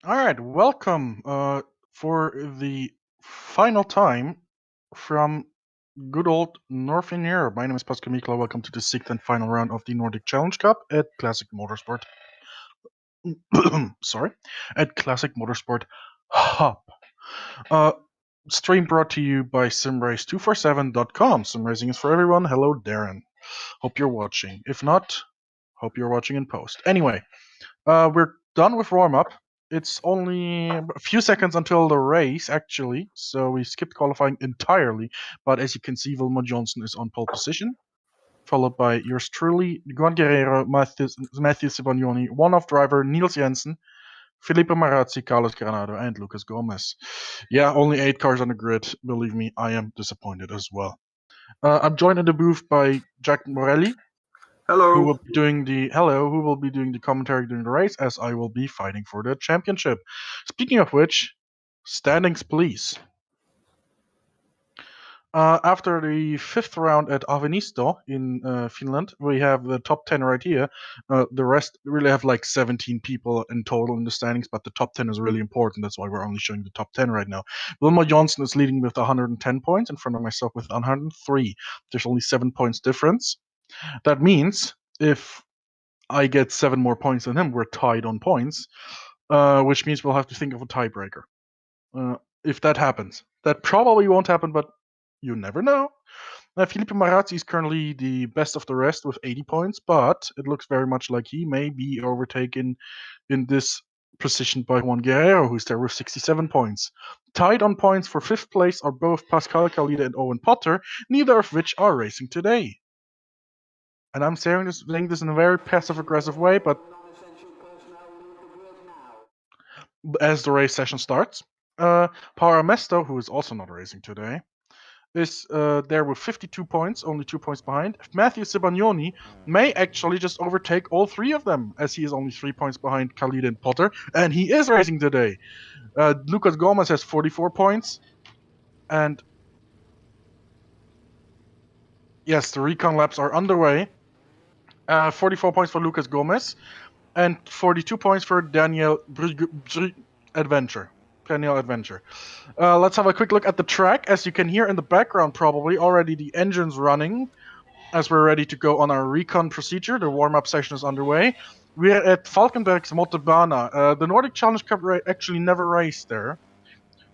All right, welcome for the final time from good old Northern Europe. My name is Pascal Mikula. Welcome to the sixth and final round of the Nordic Challenge Cup at Classic Motorsport. Sorry, at Classic Motorsport Hub. Uh, Stream brought to you by simrace247.com. Sim racing is for everyone. Hello, Darren. Hope you're watching. If not, hope you're watching in post. Anyway, we're done with warm up. It's only a few seconds until the race, actually, so we skipped qualifying entirely. But as you can see, Wilmer Jonsson is on pole position, followed by yours truly, Juan Guerrero, Matthew Sibagnoni, one-off driver Niels Jensen, Felipe Marazzi, Carlos Granado, and Lucas Gomez. Yeah, only 8 cars on the grid. Believe me, I am disappointed as well. I'm joined in the booth by Jack Morelli, who Hello. will be doing the commentary during the race, as I will be fighting for the championship. Speaking of which, standings please. After the 5th round at Avenisto in Finland, we have the top 10 right here. The rest really have like 17 people in total in the standings, but the top 10 is really important. That's why we're only showing the top 10 right now. Wilmer Jonsson is leading with 110 points in front of myself with 103. There's only 7 points difference. That means if I get 7 more points than him, we're tied on points, which means we'll have to think of a tiebreaker. If that happens. That probably won't happen, but you never know. Felipe Marazzi is currently the best of the rest with 80 points, but it looks very much like he may be overtaken in this position by Juan Guerrero, who's there with 67 points. Tied on points for 5th place are both Pascal Mikula and Owen Potter, neither of which are racing today. And I'm saying this in a very passive-aggressive way, but as the race session starts, Paramesto, who is also not racing today, is there with 52 points, only 2 points behind. Matthew Sibagnoni may actually just overtake all 3 of them, as he is only 3 points behind Khalid and Potter, and he is racing today. Lucas Gomez has 44 points, and yes, the recon laps are underway. 44 points for Lucas Gomez, and 42 points for Daniel Adventure. Let's have a quick look at the track. As you can hear in the background, probably already the engine's running as we're ready to go on our recon procedure. The warm-up session is underway. We're at Falkenbergs Motorbana. The Nordic Challenge Cup actually never raced there,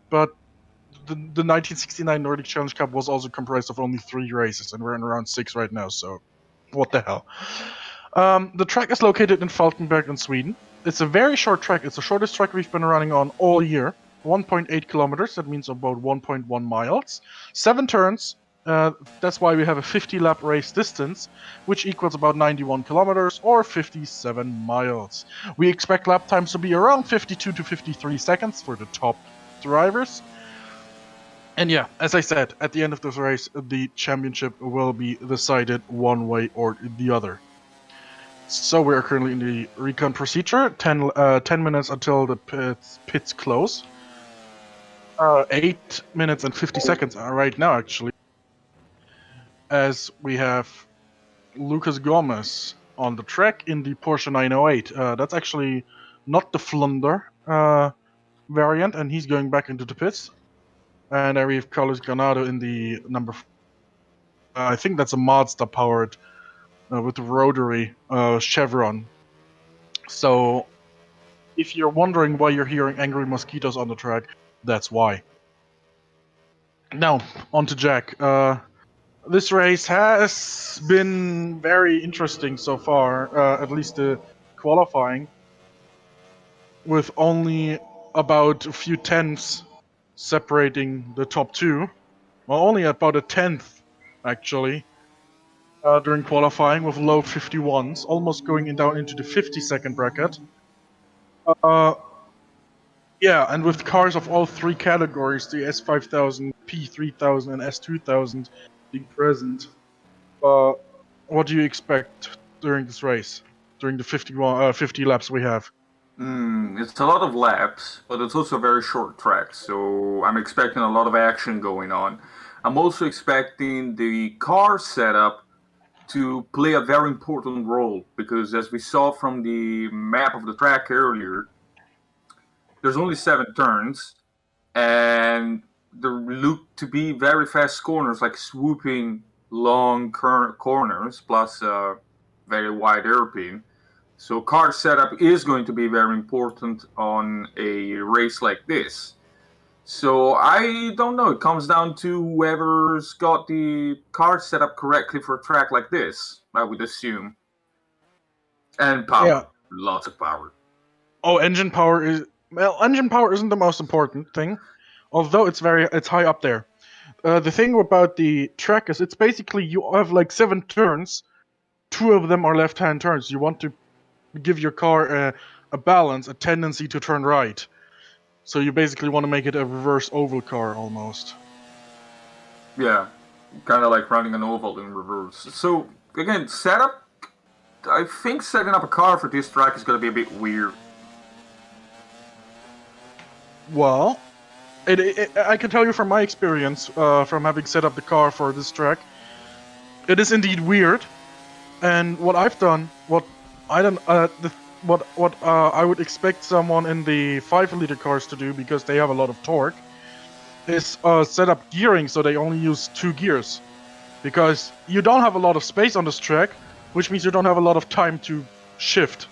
but the 1969 Nordic Challenge Cup was also comprised of only 3 races, and we're in around 6 right now, so what the hell. The track is located in Falkenberg in Sweden. It's a very short track. It's the shortest track we've been running on all year. 1.8 kilometers, that means about 1.1 miles. 7 turns, that's why we have a 50-lap race distance, which equals about 91 kilometers or 57 miles. We expect lap times to be around 52 to 53 seconds for the top drivers. And yeah, as I said, at the end of this race, the championship will be decided one way or the other. So we are currently in the recon procedure. 10 minutes until the pits close. 8 minutes and 50 seconds right now, actually. As we have Lucas Gomez on the track in the Porsche 908. That's actually not the Flunder variant, and he's going back into the pits. And there we have Carlos Granado in the number. I think that's a Mazda powered with the rotary chevron. So if you're wondering why you're hearing angry mosquitoes on the track, that's why. Now, on to Jack. This race has been very interesting so far, at least the qualifying, with only about a few tenths separating the top 2. Well, only about a tenth, actually, during qualifying with low 51s, almost going down into the 50-second bracket. Yeah, and with cars of all 3 categories, the S5000, P3000, and S2000 being present, what do you expect during this race, during the 50 laps we have? It's a lot of laps, but it's also a very short track, so I'm expecting a lot of action going on. I'm also expecting the car setup to play a very important role because, as we saw from the map of the track earlier, there's only 7 turns, and there look to be very fast corners, like swooping long corners, plus a very wide hairpin. So car setup is going to be very important on a race like this. So I don't know. It comes down to whoever's got the car set up correctly for a track like this, I would assume. And power. Yeah. Lots of power. Oh, engine power isn't the most important thing, although it's high up there. The thing about the track is it's basically you have like 7 turns. 2 of them are left-hand turns. You want to give your car a balance, a tendency to turn right. So you basically want to make it a reverse oval car almost. Yeah, kind of like running an oval in reverse. So again, setup. I think setting up a car for this track is going to be a bit weird. Well, I can tell you from my experience, from having set up the car for this track, it is indeed weird. And what I've done, what I would expect someone in the 5-liter cars to do, because they have a lot of torque, is set up gearing so they only use 2 gears, because you don't have a lot of space on this track, which means you don't have a lot of time to shift.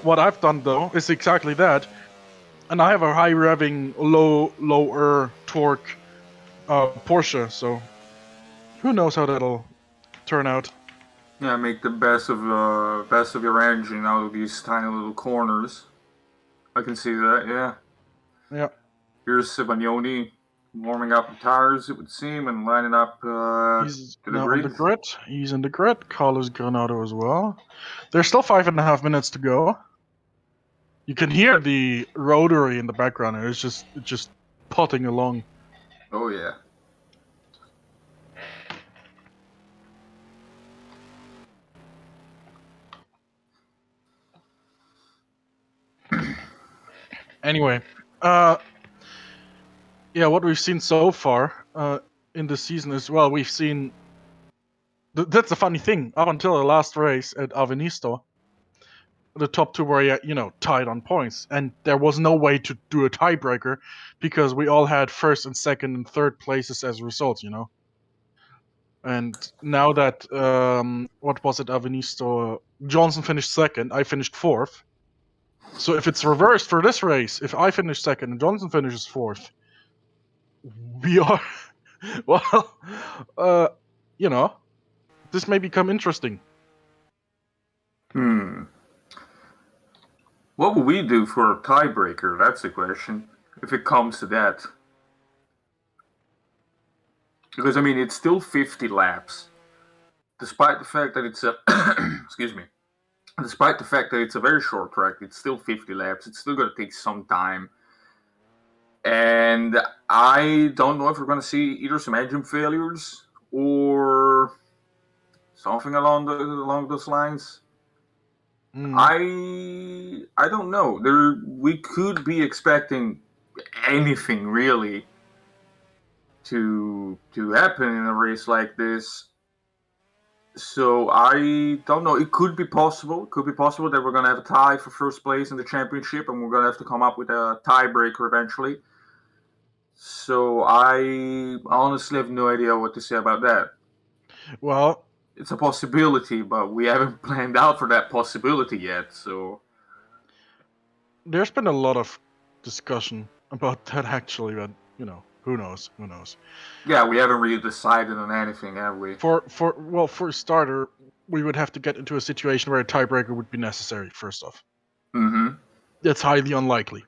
What I've done though is exactly that, and I have a high revving, lower torque Porsche, so who knows how that'll turn out. Yeah, make the best of your engine out of these tiny little corners. I can see that. Yeah. Yeah. Here's Sibagnoni warming up the tires, it would seem, and lining up He's to the now grid. in the grid. He's in the grid. Carlos Granado as well. There's still 5.5 minutes to go. You can hear the rotary in the background, and it's just putting along. Oh yeah. Anyway, yeah, what we've seen so far in the season is, well, we've seen. That's a funny thing. Up until the last race at Avenisto, the top 2 were, tied on points, and there was no way to do a tiebreaker because we all had 1st and 2nd and 3rd places as results, And now that what was it, Avenisto? Jonsson finished 2nd, I finished 4th. So if it's reversed for this race, if I finish 2nd and Jonsson finishes 4th, we are well, this may become interesting. What will we do for a tiebreaker? That's the question. If it comes to that. Because, I mean, it's still 50 laps. Despite the fact that it's a... excuse me. Despite the fact that it's a very short track, it's still 50 laps. It's still going to take some time. And I don't know if we're going to see either some engine failures or something along those lines. I don't know. We could be expecting anything really to happen in a race like this. So I don't know. It could be possible. It could be possible that we're going to have a tie for 1st place in the championship, and we're going to have to come up with a tiebreaker eventually. So I honestly have no idea what to say about that. Well, it's a possibility, but we haven't planned out for that possibility yet. So there's been a lot of discussion about that actually, but who knows? Yeah, we haven't really decided on anything, have we? For a starter, we would have to get into a situation where a tiebreaker would be necessary. First off, that's highly unlikely.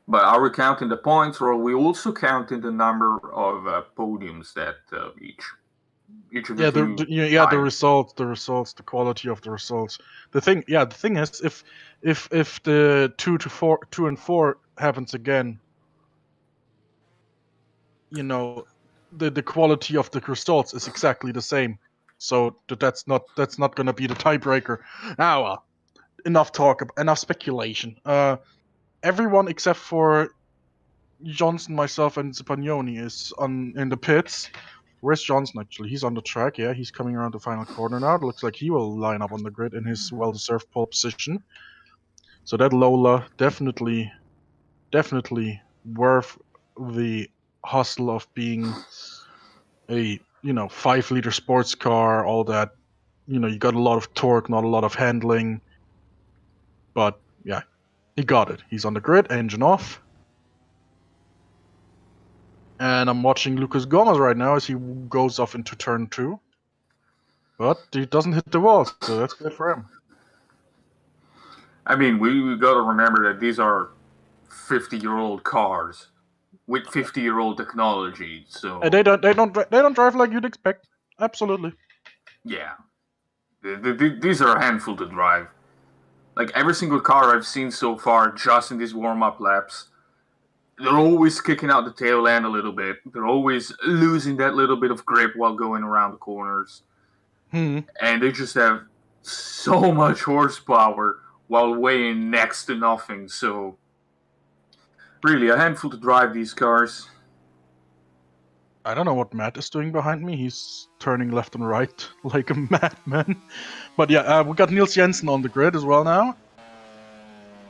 But are we counting the points, or are we also counting the number of podiums that each of the the results, the quality of the results. The thing is, if the 2 and 4 happens again, the quality of the results is exactly the same. So that's not going to be the tiebreaker. Ah, well, enough speculation. Everyone except for Jonsson, myself, and Zipagnoni is in the pits. Where's Jonsson actually? He's on the track, yeah, he's coming around the final corner now. It looks like he will line up on the grid in his well-deserved pole position. So that Lola definitely worth the hustle of being a 5-liter sports car, all that. You got a lot of torque, not a lot of handling, but yeah, he got it. He's on the grid, engine off. And I'm watching Lucas Gomez right now as he goes off into turn 2. But he doesn't hit the wall, so that's good for him. I mean, we got to remember that these are 50-year-old cars with 50-year-old technology. So And they don't drive like you'd expect. Absolutely. yeah, these are a handful to drive. Like every single car I've seen so far, just in these warm-up laps, they're always kicking out the tail end a little bit. They're always losing that little bit of grip while going around the corners. And they just have so much horsepower while weighing next to nothing. So, really, a handful to drive these cars. I don't know what Matt is doing behind me. He's turning left and right like a madman. But yeah, we got Niels Jensen on the grid as well now.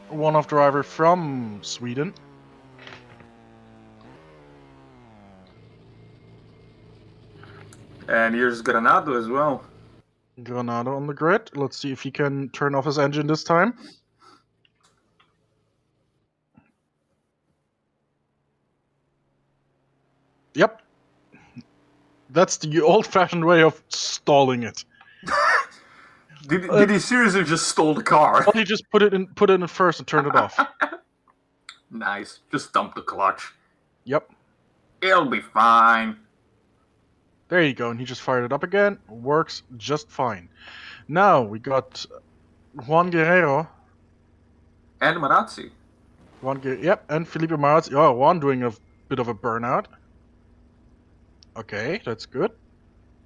One-off driver from Sweden. And here's Granado as well. Granado on the grid. Let's see if he can turn off his engine this time. Yep. That's the old-fashioned way of stalling it. Did he seriously just stole the car? Well, he just put it in first and turned it off. Nice. Just dump the clutch. Yep. It'll be fine. There you go, and he just fired it up again. Works just fine. Now we got Juan Guerrero. And Marazzi. Yep, and Felipe Marazzi. Oh, Juan doing a bit of a burnout. Okay, that's good.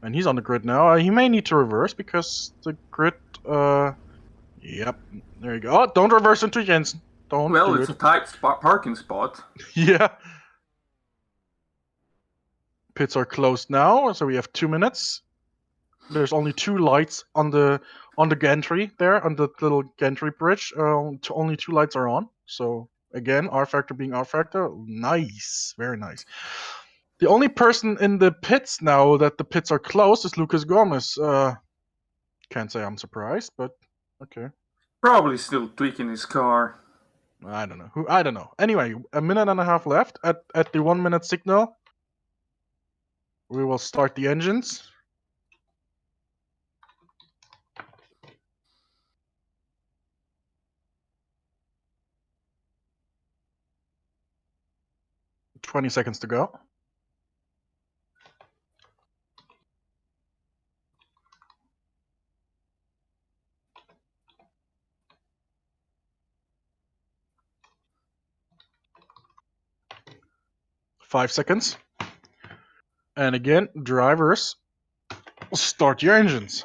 And he's on the grid now. He may need to reverse because the grid. Yep, there you go. Oh, don't reverse into Jensen. Don't. Well, do it's it. a tight parking spot. Yeah. Pits are closed now, so we have 2 minutes. There's only 2 lights on the gantry there, on the little gantry bridge. Only 2 lights are on. So again, R factor being R factor. Nice, very nice. The only person in the pits now that the pits are closed is Lucas Gomez. Can't say I'm surprised, but okay. Probably still tweaking his car. I don't know. I don't know. Anyway, a minute and a half left. At the 1 minute signal, we will start the engines. $20 seconds to go. $5 seconds. And again, drivers, start your engines.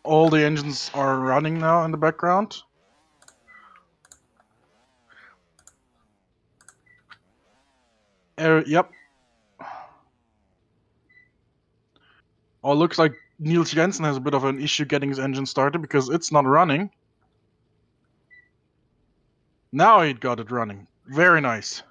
All the engines are running now in the background. Yep. Oh, looks like Niels Jensen has a bit of an issue getting his engine started because it's not running. Now he got it running. Very nice.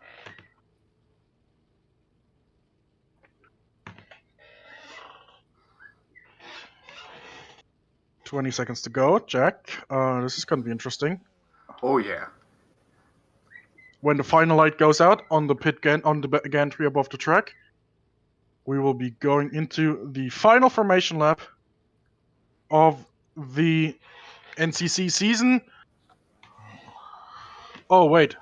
$20 seconds to go, Jack. This is going to be interesting. Oh yeah. When the final light goes out on the gantry above the track, we will be going into the final formation lap of the NCC season. Oh, wait.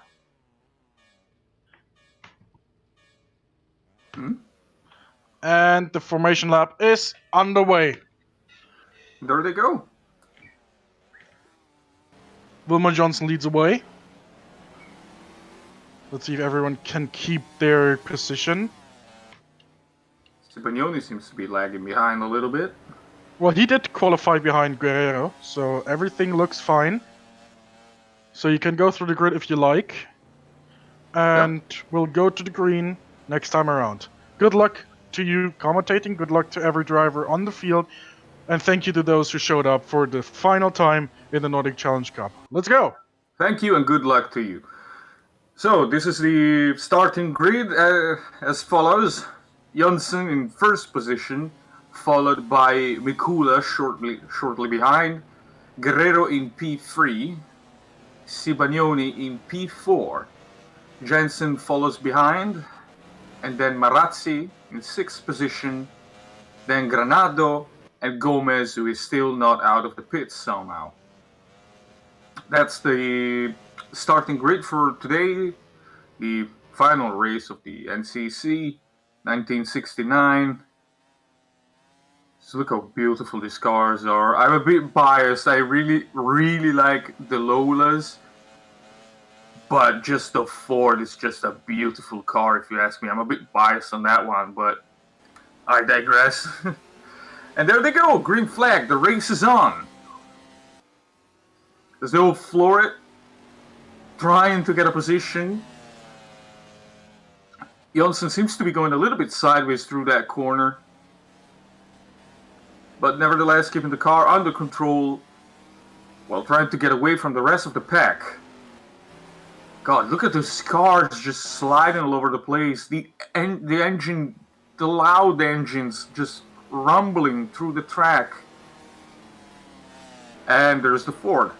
And the formation lap is underway. There they go. Wilmer Jonsson leads away. Let's see if everyone can keep their position. Cipognoni seems to be lagging behind a little bit. Well, he did qualify behind Guerrero, so everything looks fine. So you can go through the grid if you like. And we'll go to the green next time around. Good luck to you commentating, good luck to every driver on the field, and thank you to those who showed up for the final time in the Nordic Challenge Cup. Let's go! Thank you and good luck to you. So this is the starting grid as follows. Jonsson in first position, followed by Mikula shortly behind, Guerrero in P3, Sibagnoni in P4, Jensen follows behind, and then Marazzi in sixth position, then Granado and Gomez, who is still not out of the pits somehow. That's the starting grid for today, the final race of the NCC 1969. So look how beautiful these cars are. I'm a bit biased. I really like the Lolas, but just the Ford is just a beautiful car if you ask me. I'm a bit biased on that one, but I digress. And there they go, green flag, the race is on. There's no Floret trying to get a position. Jonsson seems to be going a little bit sideways through that corner, but nevertheless keeping the car under control while trying to get away from the rest of the pack. God, look at those cars just sliding all over the place. The engine, the loud engines just rumbling through the track. And there's the Ford.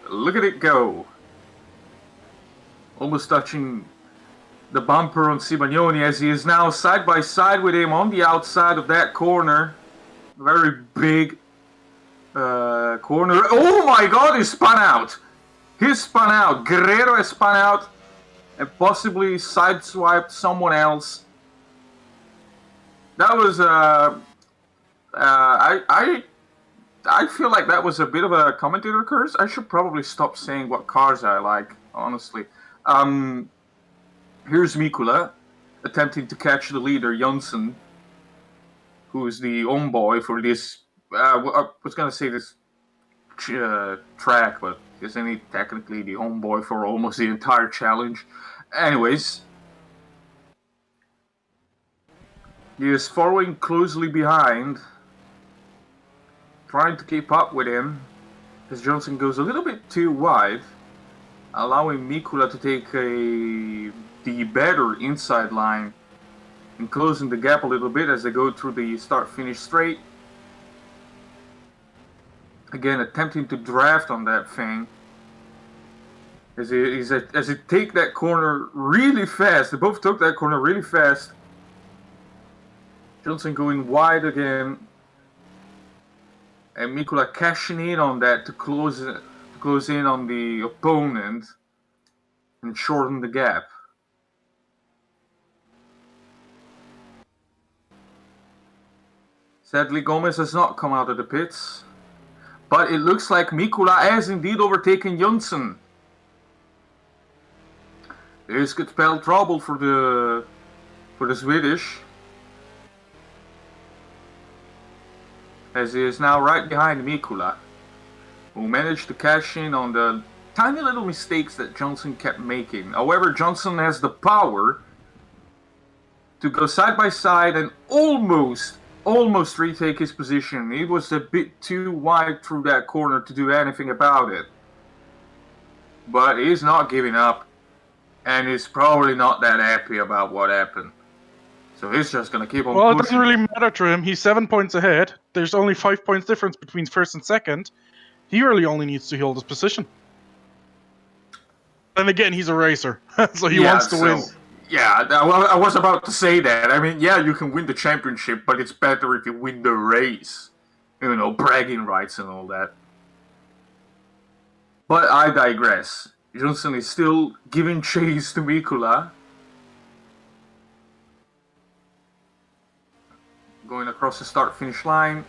Look at it go. Almost touching the bumper on Sibagnoni as he is now side by side with him on the outside of that corner. Very big corner. Oh my God, he spun out. He spun out. Guerrero has spun out and possibly sideswiped someone else. That was I feel like that was a bit of a commentator curse. I should probably stop saying what cars I like, honestly. Here's Mikula attempting to catch the leader, Jonsson, who is the homeboy for this. I was gonna say this track, but isn't he technically the homeboy for almost the entire challenge? Anyways, he is following closely behind, trying to keep up with him, as Jonsson goes a little bit too wide, allowing Mikula to take the better inside line and closing the gap a little bit as they go through the start-finish straight. Again, attempting to draft on that thing as they take that corner really fast. They both took that corner really fast. Jonsson going wide again, and Mikula cashing in on that to close in on the opponent and shorten the gap. Sadly, Gomez has not come out of the pits, but it looks like Mikula has indeed overtaken Jonsson. This could spell trouble for the Swedish, as he is now right behind Mikula, who managed to cash in on the tiny little mistakes that Jonsson kept making. However, Jonsson has the power to go side by side and almost retake his position. He was a bit too wide through that corner to do anything about it. But he's not giving up, and he's probably not that happy about what happened. So he's just going to keep on pushing. Well, it doesn't really matter to him. He's 7 points ahead. There's only 5 points difference between first and second. He really only needs to hold his position. And again, he's a racer, so he wants to win. Yeah, well, I was about to say that. I mean, yeah, you can win the championship, but it's better if you win the race. You know, bragging rights and all that. But I digress. Jonsson is still giving chase to Mikula. Going across the start-finish line.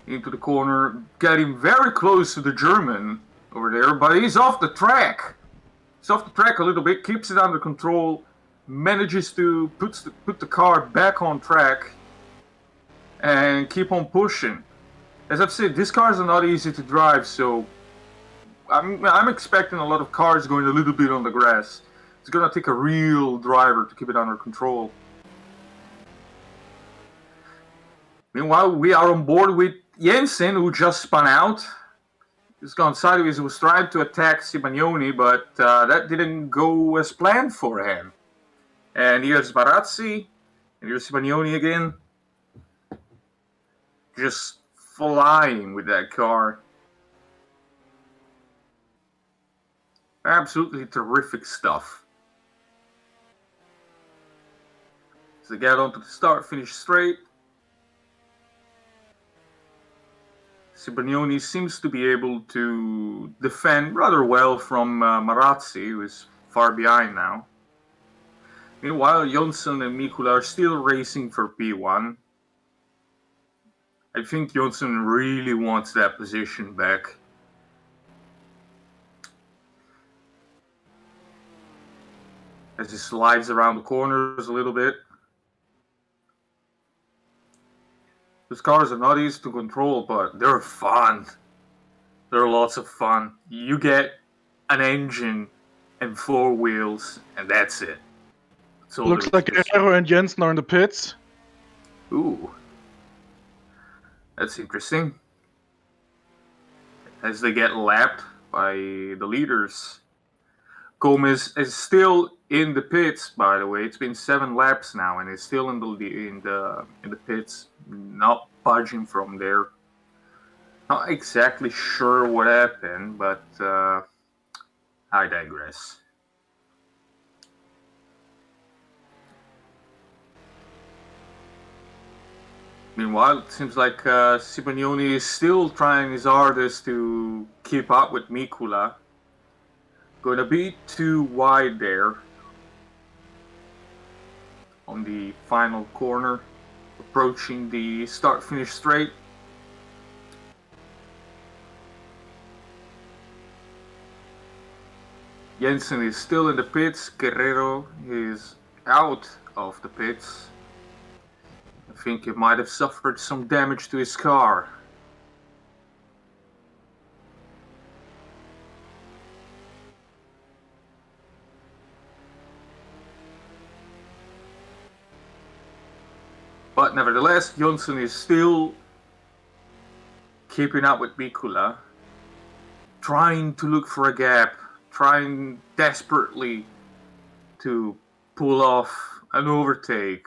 Into the corner. Getting very close to the German over there, but he's off the track. He's off the track a little bit, keeps it under control, manages to put the car back on track. and keep on pushing. As I've said, these cars are not easy to drive, so I'm expecting a lot of cars going a little bit on the grass. It's gonna take a real driver to keep it under control. Meanwhile, we are on board with Jensen, who just spun out. He's gone sideways. He was trying to attack Sibagnoni, but that didn't go as planned for him. And here's Barazzi, and here's Sibagnoni again. Just flying with that car. Absolutely terrific stuff. So get onto the start, finish straight. Sibagnoni seems to be able to defend rather well from Marazzi, who is far behind now. Meanwhile, Jonsson and Mikula are still racing for P1. I think Jonsson really wants that position back. As he slides around the corners a little bit. These cars are not easy to control, but they're fun. They're lots of fun. You get an engine and 4 wheels, and that's it. So looks like Guerrero and Jensen are in the pits. Ooh. That's interesting. As they get lapped by the leaders. Gomez is still in the pits, by the way. It's been 7 laps now, and he's still in the pits, not budging from there. Not exactly sure what happened, but I digress. Meanwhile, it seems like Sibagnoni is still trying his hardest to keep up with Mikula. Going to be too wide there on the final corner, approaching the start-finish straight. Jensen is still in the pits. Guerrero is out of the pits. I think he might have suffered some damage to his car. But nevertheless, Jonsson is still keeping up with Mikula, trying to look for a gap, trying desperately to pull off an overtake.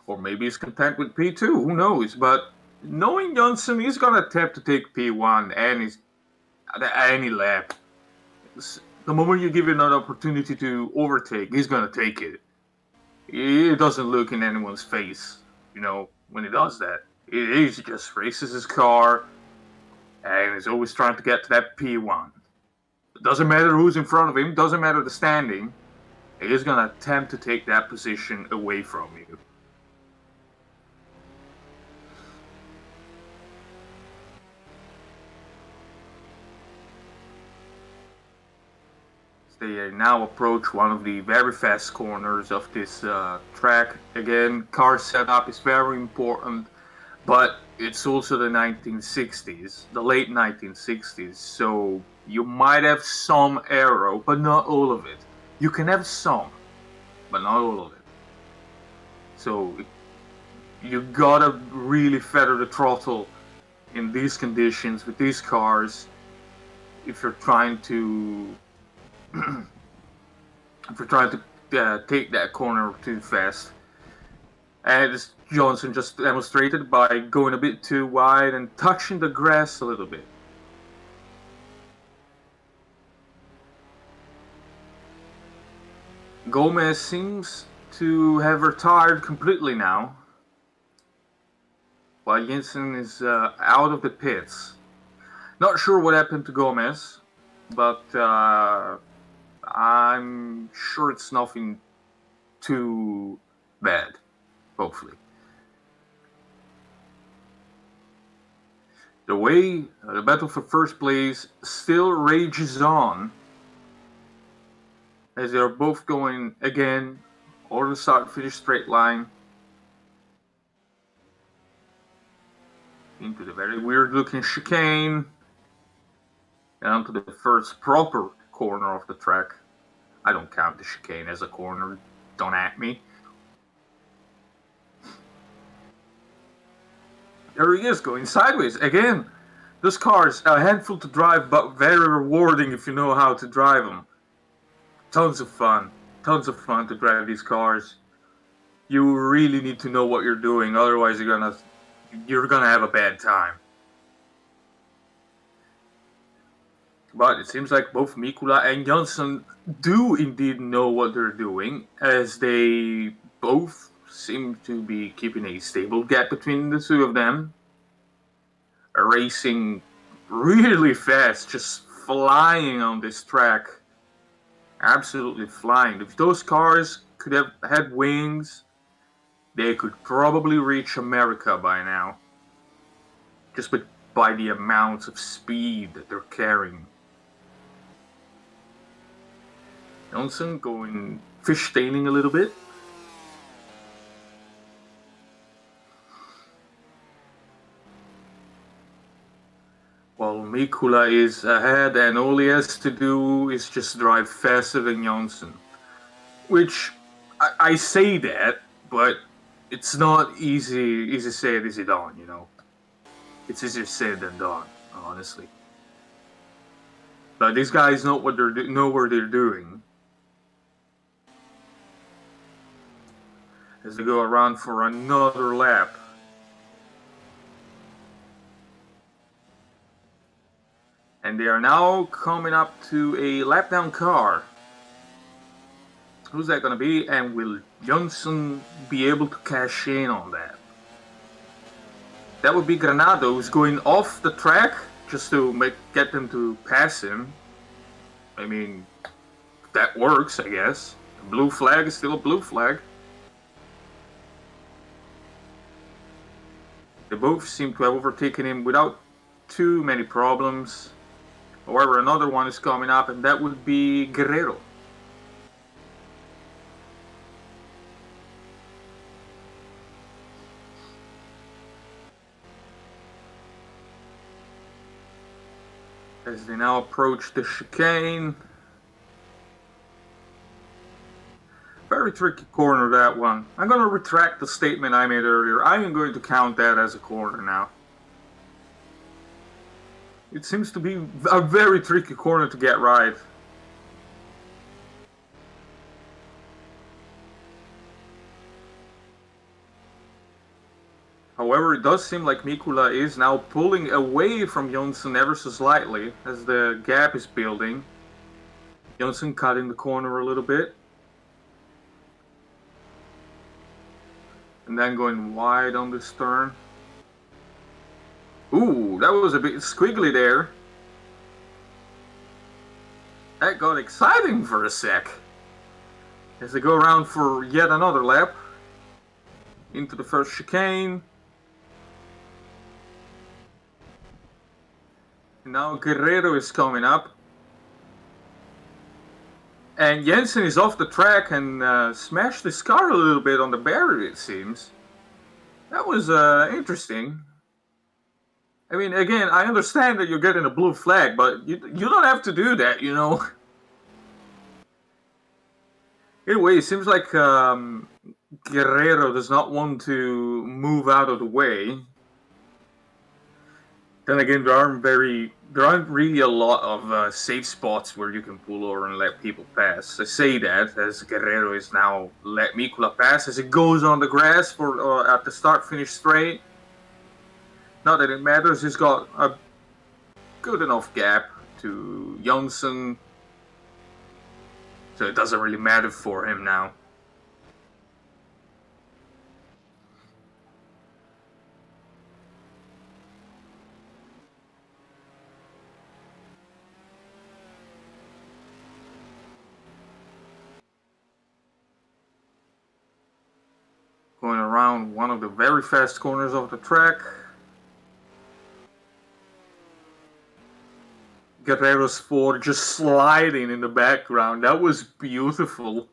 Or maybe he's content with P2, who knows? But knowing Jonsson, he's going to attempt to take P1 any lap. The moment you give him an opportunity to overtake, he's going to take it. He doesn't look in anyone's face, when he does that. He just races his car and is always trying to get to that P1. It doesn't matter who's in front of him, doesn't matter the standing. He is going to attempt to take that position away from you. They now approach one of the very fast corners of this track. Again, car setup is very important, but it's also the 1960s, the late 1960s, so you might have some aero, but not all of it. You can have some, but not all of it. So you gotta really feather the throttle in these conditions with these cars if you're trying to take that corner too fast. And as Jonsson just demonstrated by going a bit too wide and touching the grass a little bit. Gomez seems to have retired completely now, while Jensen is out of the pits. Not sure what happened to Gomez, but I'm sure it's nothing too bad, hopefully. The battle for first place still rages on, as they are both going again over the start-finish straight line. into the very weird looking chicane, down to the first proper corner of the track. I don't count the chicane as a corner, don't at me. There he is, going sideways again. This car is a handful to drive, but very rewarding if you know how to drive them. Tons of fun to drive these cars. You really need to know what you're doing, otherwise you're gonna have a bad time. But it seems like both Mikula and Jonsson do indeed know what they're doing, as they both seem to be keeping a stable gap between the two of them. Racing really fast, just flying on this track. Absolutely flying. If those cars could have had wings, they could probably reach America by now. Just by the amount of speed that they're carrying. Jonsson going fishtailing a little bit. While Mikula is ahead and all he has to do is just drive faster than Jonsson. Which, I say that, but it's not easy said, easy done, you know. It's easier said than done, honestly. But these guys know what they're doing. As they go around for another lap. And they are now coming up to a lap down car. Who's that going to be? And will Jonsson be able to cash in on that? That would be Granado, who's going off the track just to get them to pass him. I mean, that works, I guess. A blue flag is still a blue flag. They both seem to have overtaken him without too many problems. However, another one is coming up, and that would be Guerrero. As they now approach the chicane. Very tricky corner, that one. I'm going to retract the statement I made earlier. I am going to count that as a corner now. It seems to be a very tricky corner to get right. However, it does seem like Mikula is now pulling away from Jonsson ever so slightly as the gap is building. Jonsson cutting the corner a little bit. And then going wide on this turn. Ooh, that was a bit squiggly there. That got exciting for a sec. As they go around for yet another lap. Into the first chicane. And now Guerrero is coming up. And Jensen is off the track and smashed his car a little bit on the barrier, it seems. That was interesting. I mean, again, I understand that you're getting a blue flag, but you don't have to do that, you know. Anyway, it seems like Guerrero does not want to move out of the way. Then again, there aren't really a lot of safe spots where you can pull over and let people pass. I say that as Guerrero is now let Mikula pass as it goes on the grass for at the start-finish straight. Not that it matters, he's got a good enough gap to Jonsson, so it doesn't really matter for him now. Going around one of the very fast corners of the track. Guerrero's Ford just sliding in the background. That was beautiful.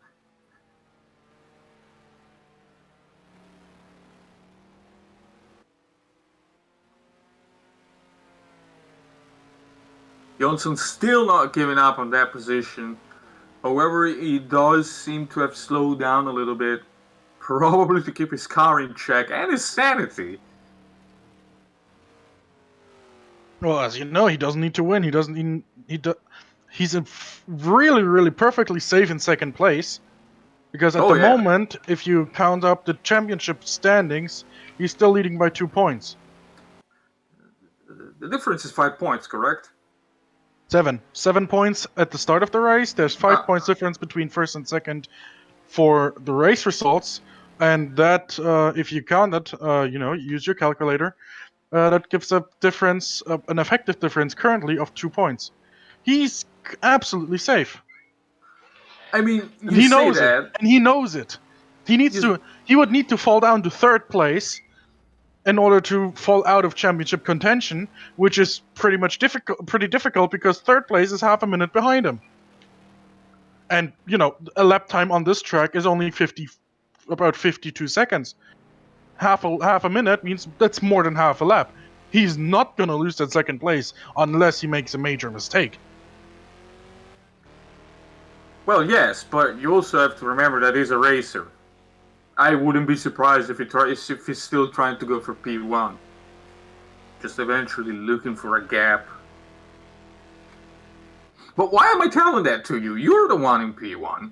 Jonsson's still not giving up on that position. However, he does seem to have slowed down a little bit, probably to keep his car in check and his sanity. Well, as you know, he doesn't need to win. He doesn't even. He's really, really perfectly safe in second place. Because at the moment, if you count up the championship standings, he's still leading by 2 points. The difference is 5 points, correct? 7. 7 points at the start of the race. There's 5 points difference between first and second for the race results. And that, if you count that, use your calculator, that gives a difference, an effective difference currently of 2 points. He's absolutely safe. I mean, he knows it, and he knows it. He would need to fall down to third place in order to fall out of championship contention, which is pretty difficult because third place is half a minute behind him. And a lap time on this track is only about 52 seconds. Half a minute means that's more than half a lap. He's not gonna lose that second place unless he makes a major mistake. Well, yes, but you also have to remember that he's a racer. I wouldn't be surprised if he's still trying to go for P1. Just eventually looking for a gap. But why am I telling that to you? You're the one in P1.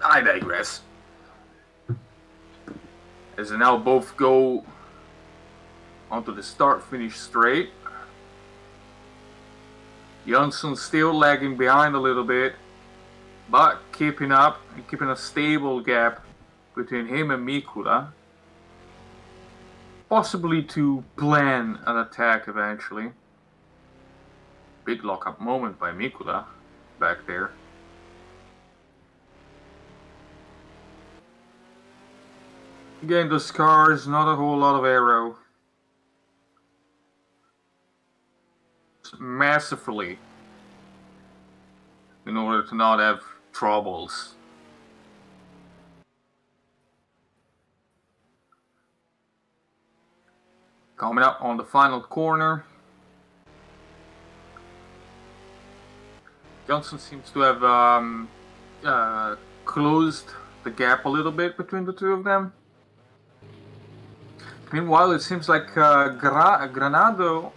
I digress. As they now both go onto the start-finish straight. Jonsson still lagging behind a little bit, but keeping up and keeping a stable gap between him and Mikula. Possibly to plan an attack eventually. Big lock-up moment by Mikula back there. Again, those cars, not a whole lot of aero. Massively in order to not have troubles. Coming up on the final corner. Jonsson seems to have closed the gap a little bit between the two of them. Meanwhile, it seems like Granado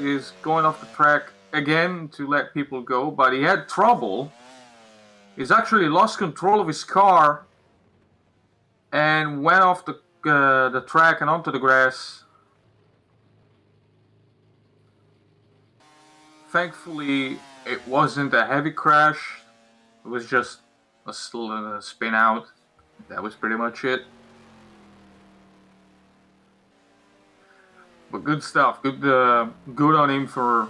is going off the track again to let people go, but he had trouble. He's actually lost control of his car and went off the track and onto the grass. Thankfully, it wasn't a heavy crash. It was just a spin out. That was pretty much it. But good stuff. Good on him for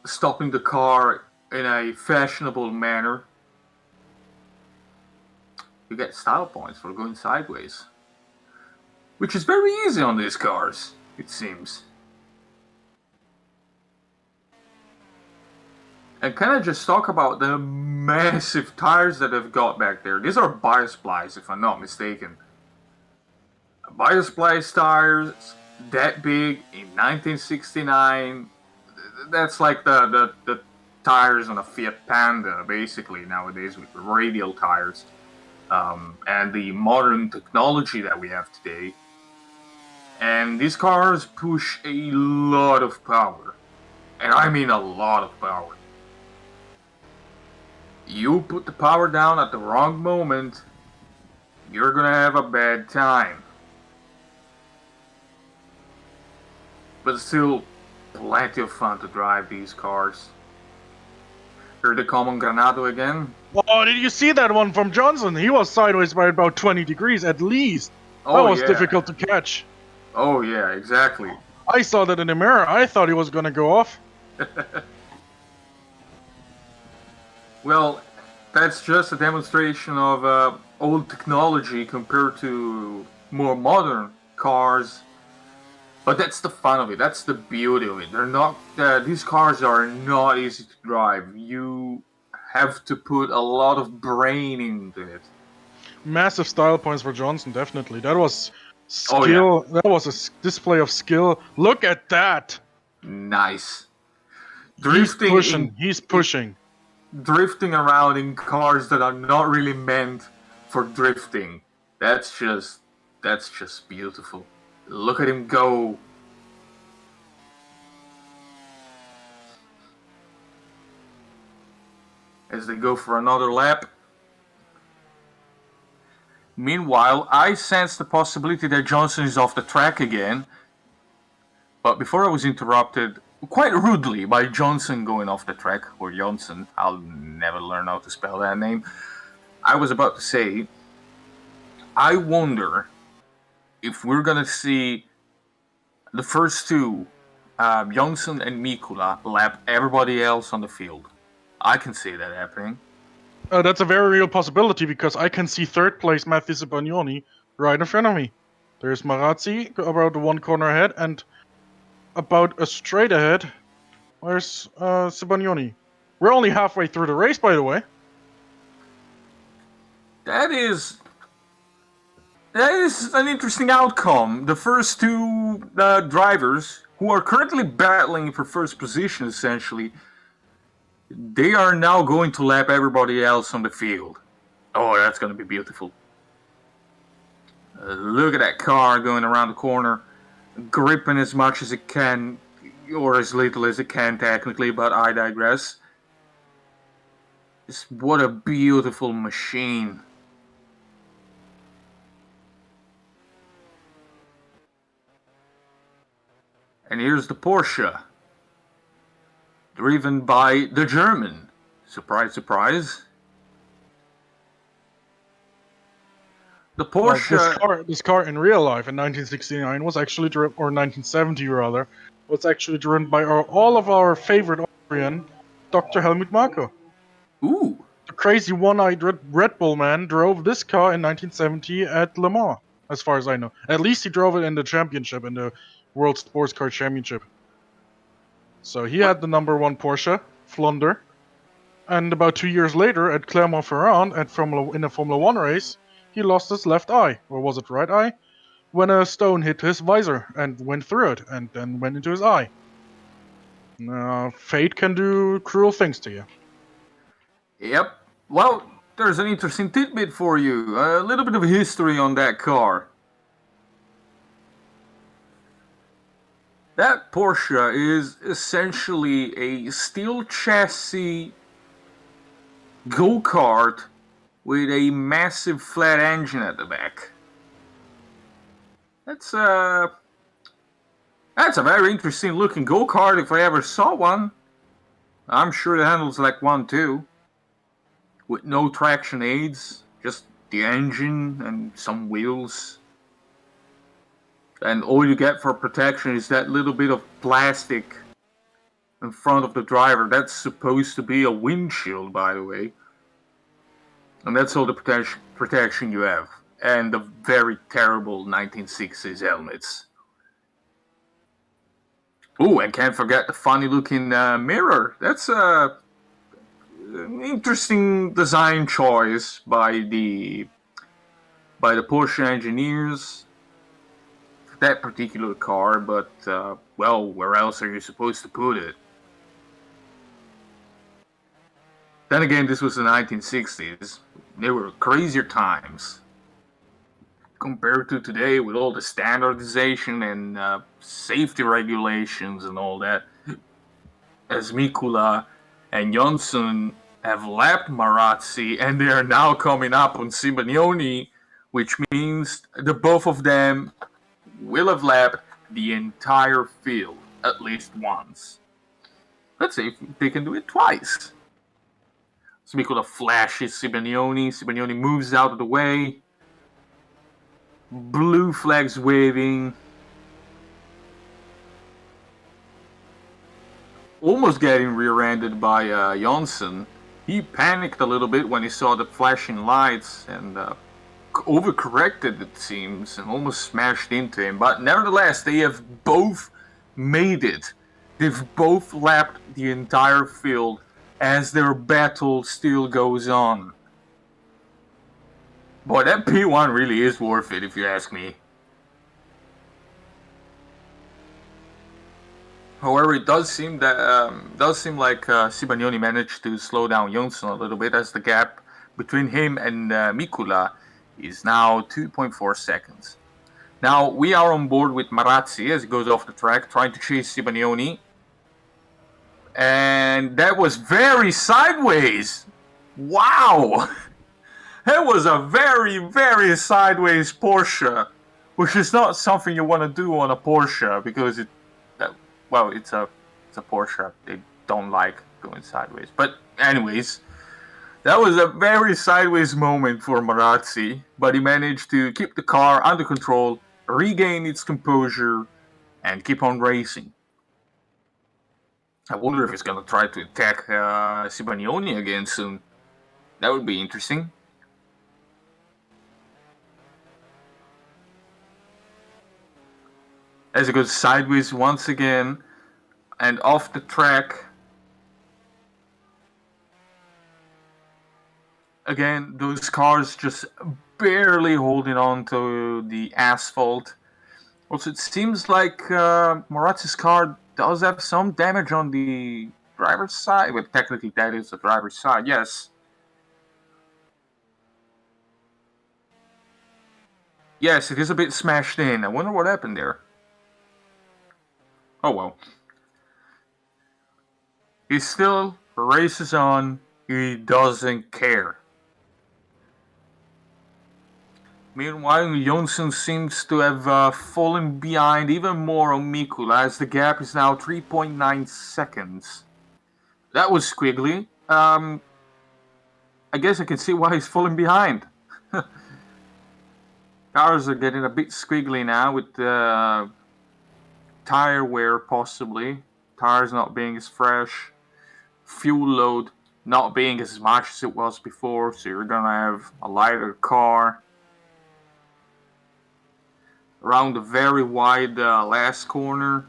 stopping the car in a fashionable manner. You get style points for going sideways, which is very easy on these cars, it seems. And can I just talk about the massive tires that they've got back there? These are Biosplice, if I'm not mistaken. Biosplice tires that big in 1969. That's like the tires on a Fiat Panda, basically, nowadays with radial tires. And the modern technology that we have today. And these cars push a lot of power. And I mean a lot of power. You put the power down at the wrong moment, you're gonna have a bad time. But still, plenty of fun to drive these cars. Here they come on Granado again. Oh, did you see that one from Jonsson? He was sideways by about 20 degrees at least. That was difficult to catch. Oh yeah, exactly. I saw that in the mirror. I thought he was gonna go off. Well, that's just a demonstration of old technology compared to more modern cars. But that's the fun of it. That's the beauty of it. They're not. These cars are not easy to drive. You have to put a lot of brain into it. Massive style points for Jonsson, definitely. That was skill. Oh, yeah. That was a display of skill. Look at that. Nice. He's pushing. Drifting around in cars that are not really meant for drifting. That's just beautiful. Look at him go. As they go for another lap. Meanwhile, I sense the possibility that Jonsson is off the track again. But before I was interrupted quite rudely by Jonsson going off the track, or Jonsson, I'll never learn how to spell that name. I was about to say, I wonder if we're going to see the first two, Jonsson and Mikula, lap everybody else on the field. I can see that happening. That's a very real possibility because I can see third place Matthew Sibagnoni right in front of me. There's Marazzi about one corner ahead, and about a straight ahead, where's Sibagnoni? We're only halfway through the race, by the way. That is an interesting outcome. The first two drivers, who are currently battling for first position, essentially, they are now going to lap everybody else on the field. Oh, that's going to be beautiful. Look at that car going around the corner, gripping as much as it can, or as little as it can technically, but I digress. What a beautiful machine. And here's the Porsche, driven by the German. Surprise, surprise. The Porsche... Well, this car in real life in 1969 was actually driven, or 1970 rather, was actually driven by all of our favorite Austrian, Dr. Helmut Marko. Ooh. The crazy one-eyed Red Bull man drove this car in 1970 at Le Mans, as far as I know. At least he drove it in the championship, in the World Sports Car Championship. So he had the number one Porsche, Flunder, and about 2 years later at Clermont-Ferrand in a Formula 1 race, he lost his left eye, or was it right eye, when a stone hit his visor and went through it, and then went into his eye. Fate can do cruel things to you. Yep. Well, there's an interesting tidbit for you. A little bit of history on that car. That Porsche is essentially a steel chassis go-kart with a massive flat engine at the back. That's a very interesting looking go-kart if I ever saw one. I'm sure it handles like one too. With no traction aids, just the engine and some wheels. And all you get for protection is that little bit of plastic in front of the driver. That's supposed to be a windshield, by the way. And that's all the protection you have. And the very terrible 1960s helmets. Oh, and can't forget the funny looking mirror. That's an interesting design choice by the Porsche engineers. That particular car, but well, where else are you supposed to put it? Then again, this was the 1960s. They were crazier times compared to today with all the standardization and safety regulations and all that. As Mikula and Jonsson have lapped Marazzi, and they are now coming up on Sibagnoni, which means the both of them will have lapped the entire field at least once. Let's see if they can do it twice. So Mikula flashes Sibagnoni. Sibagnoni moves out of the way. Blue flags waving. Almost getting rear-ended by Jonsson. He panicked a little bit when he saw the flashing lights and overcorrected, it seems, and almost smashed into him. But nevertheless, they have both made it. They've both lapped the entire field as their battle still goes on. Boy, that P1 really is worth it, if you ask me. However, it does seem like Sibagnoni managed to slow down Jonsson a little bit, as the gap between him and Mikula is now 2.4 seconds. Now we are on board with Marazzi as he goes off the track, trying to chase Sibagnoni, and that was very sideways. Wow, that was a very, very sideways Porsche, which is not something you want to do on a Porsche because it's a Porsche. They don't like going sideways. But anyways, that was a very sideways moment for Marazzi, but he managed to keep the car under control, regain its composure, and keep on racing. I wonder if he's going to try to attack Sibagnoni again soon. That would be interesting. As it goes sideways once again, and off the track. Again, those cars just barely holding on to the asphalt. Also, it seems like Marazzi's car does have some damage on the driver's side. Well, technically that is the driver's side, yes. Yes, it is a bit smashed in. I wonder what happened there. Oh well. He still races on. He doesn't care. Meanwhile, Jonsson seems to have fallen behind even more on Mikula, as the gap is now 3.9 seconds. That was squiggly. I guess I can see why he's falling behind. Cars are getting a bit squiggly now with tire wear, possibly. Tires not being as fresh. Fuel load not being as much as it was before, so you're gonna have a lighter car. Around the very wide last corner,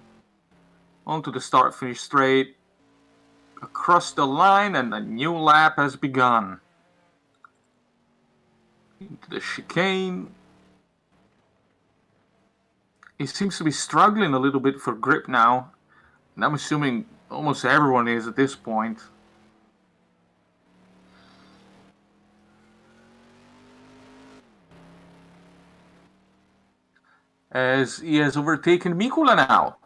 onto the start-finish straight, across the line, and a new lap has begun. Into the chicane. He seems to be struggling a little bit for grip now, and I'm assuming almost everyone is at this point. As he has overtaken Mikula now.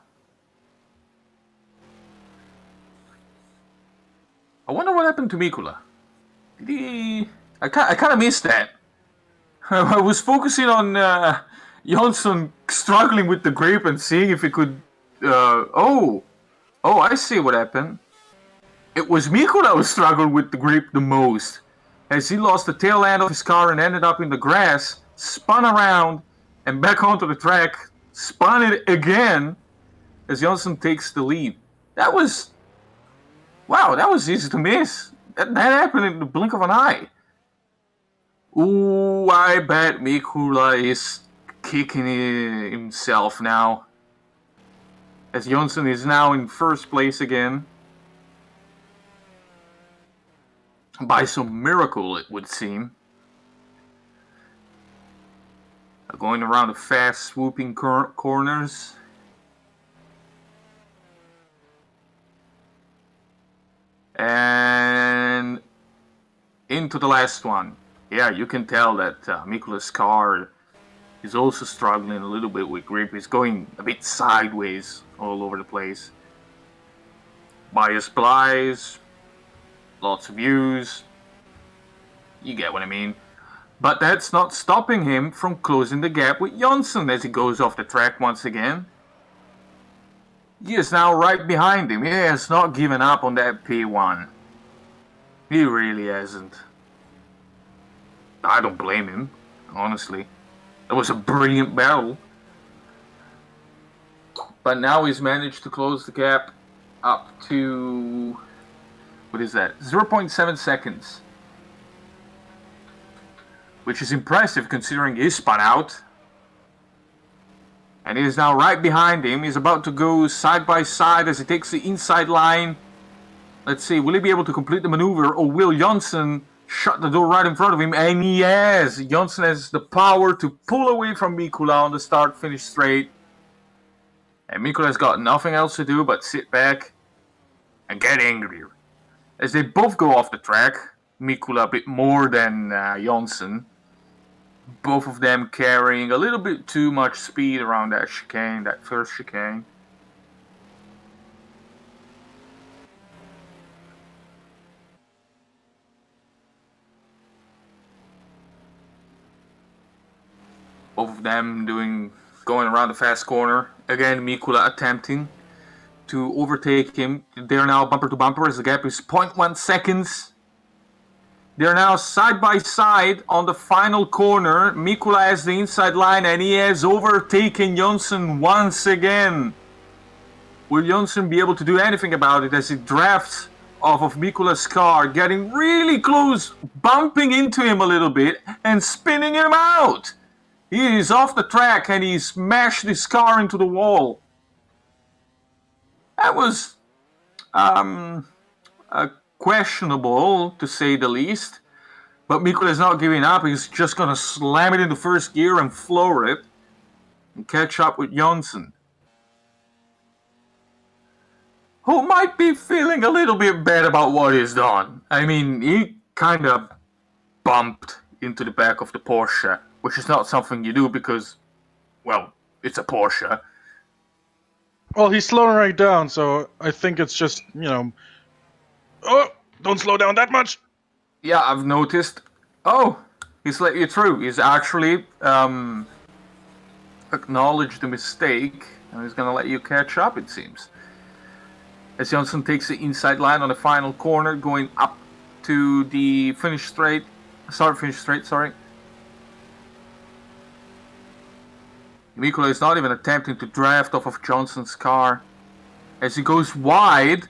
I wonder what happened to Mikula. Did he... I kind of missed that. I was focusing on Jonsson struggling with the grip and seeing if he could... Oh, I see what happened. It was Mikula who struggled with the grip the most, as he lost the tail end of his car and ended up in the grass, spun around, and back onto the track, spun it again, as Jonsson takes the lead. That was... Wow, that was easy to miss. That happened in the blink of an eye. Ooh, I bet Mikula is kicking himself now, as Jonsson is now in first place again. By some miracle, it would seem. Going around the fast swooping corners. And into the last one. Yeah, you can tell that Mikula's car is also struggling a little bit with grip. He's going a bit sideways all over the place. Bias plies, lots of views. You get what I mean. But that's not stopping him from closing the gap with Jonsson as he goes off the track once again. He is now right behind him. He has not given up on that P1. He really hasn't. I don't blame him, honestly. It was a brilliant battle. But now he's managed to close the gap up to... What is that? 0.7 seconds. Which is impressive considering he spun out. And he is now right behind him. He's about to go side by side as he takes the inside line. Let's see, will he be able to complete the maneuver, or will Jonsson shut the door right in front of him? And he has! Jonsson has the power to pull away from Mikula on the start-finish straight. And Mikula's got nothing else to do but sit back and get angrier. As they both go off the track, Mikula a bit more than Jonsson. Both of them carrying a little bit too much speed around that chicane, that first chicane. Both of them going around the fast corner. Again, Mikula attempting to overtake him. They're now bumper to bumper as the gap is 0.1 seconds. They're now side by side on the final corner. Mikula has the inside line and he has overtaken Jonsson once again. Will Jonsson be able to do anything about it as he drafts off of Mikula's car, getting really close, bumping into him a little bit and spinning him out? He is off the track and he smashed his car into the wall. That was questionable, to say the least. But Mikula is not giving up. He's just going to slam it into first gear and floor it and catch up with Jonsson, who might be feeling a little bit bad about what he's done. I mean, he kind of bumped into the back of the Porsche, which is not something you do because, well, it's a Porsche. Well, he's slowing right down, so I think it's just, oh, don't slow down that much. Yeah, I've noticed. Oh, he's let you through. He's actually acknowledged the mistake, and he's going to let you catch up, it seems. As Jonsson takes the inside line on the final corner, going up to the finish straight. Sorry. Mikula is not even attempting to draft off of Jonsson's car as he goes wide,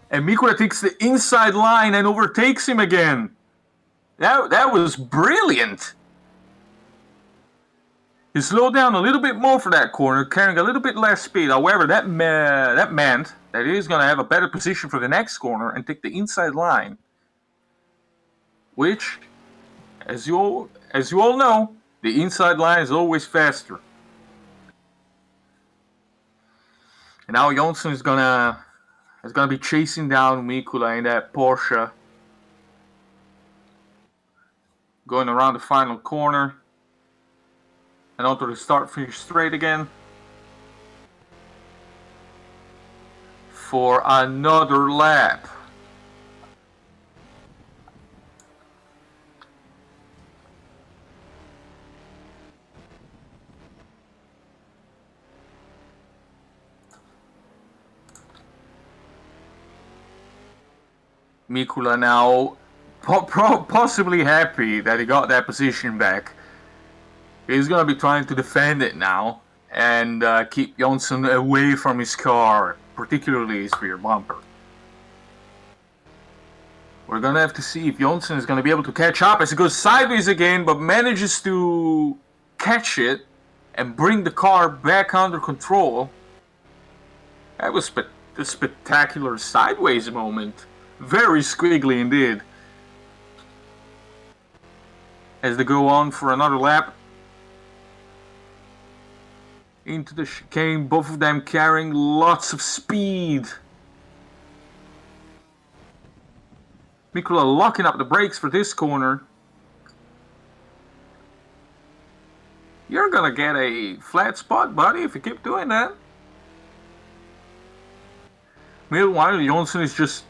and Mikula takes the inside line and overtakes him again. That was brilliant. He slowed down a little bit more for that corner, carrying a little bit less speed. However, that meant that he's going to have a better position for the next corner and take the inside line, which, as you all know, the inside line is always faster. And now Jonsson is gonna be chasing down Mikula in that Porsche, going around the final corner and onto the start-finish straight again for another lap. Mikula now possibly happy that he got that position back. He's going to be trying to defend it now and keep Jonsson away from his car, particularly his rear bumper. We're going to have to see if Jonsson is going to be able to catch up as he goes sideways again, but manages to catch it and bring the car back under control. That was a spectacular sideways moment. Very squiggly indeed. As they go on for another lap into the chicane, both of them carrying lots of speed. Mikula locking up the brakes for this corner. You're gonna get a flat spot, buddy, if you keep doing that. Meanwhile, Jonsson is just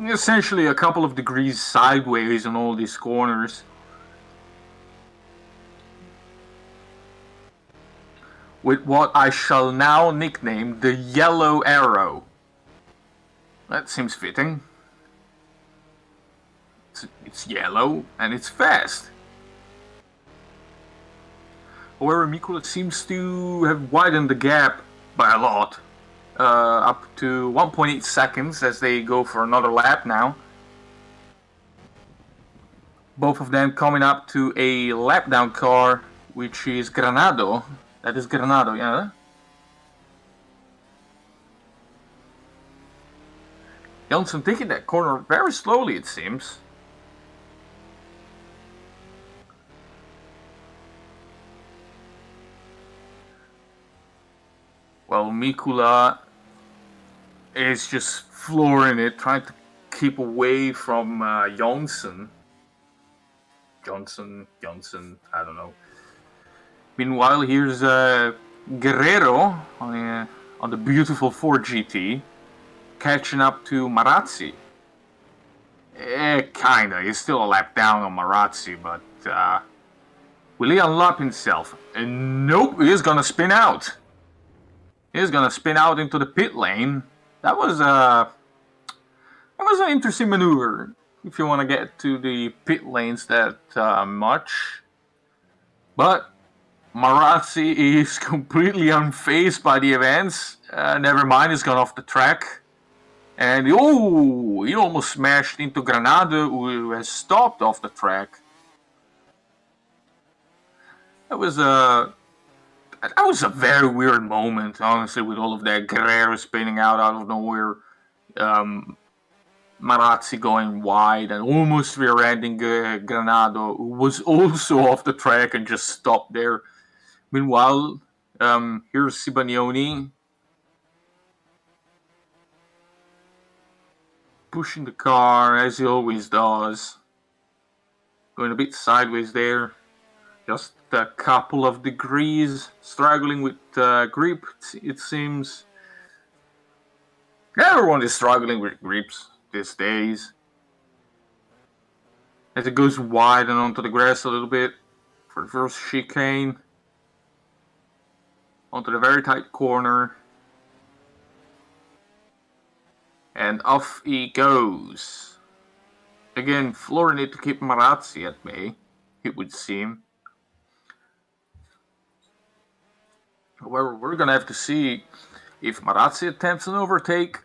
essentially a couple of degrees sideways on all these corners. With what I shall now nickname the yellow arrow. That seems fitting. It's yellow and it's fast. However, Mikula seems to have widened the gap by a lot. Up to 1.8 seconds as they go for another lap now. Both of them coming up to a lap down car, which is Granado. That is Granado, yeah? Jonsson taking that corner very slowly, it seems. Well, Mikula is just flooring it, trying to keep away from Jonsson. Jonsson, I don't know. Meanwhile, here's Guerrero on the beautiful Ford GT, catching up to Marazzi. Kinda. He's still a lap down on Marazzi, but will he unlap himself? And nope, he's gonna spin out. He's gonna spin out into the pit lane. That was an interesting maneuver. If you want to get to the pit lanes that much, but Marazzi is completely unfazed by the events. Never mind, he's gone off the track. And he almost smashed into Granado, who has stopped off the track. That was a very weird moment, honestly, with all of that Guerrero spinning out of nowhere. Marazzi going wide and almost rear-ending Granado, who was also off the track and just stopped there. Meanwhile, here's Sibagnoni pushing the car as he always does. Going a bit sideways there. Just a couple of degrees. Struggling with grip, it seems. Everyone is struggling with grips these days. As it goes wide and onto the grass a little bit for the first chicane. Onto the very tight corner. And off he goes. Again, flooring it to keep Marazzi at bay, it would seem. However, we're going to have to see if Marazzi attempts an overtake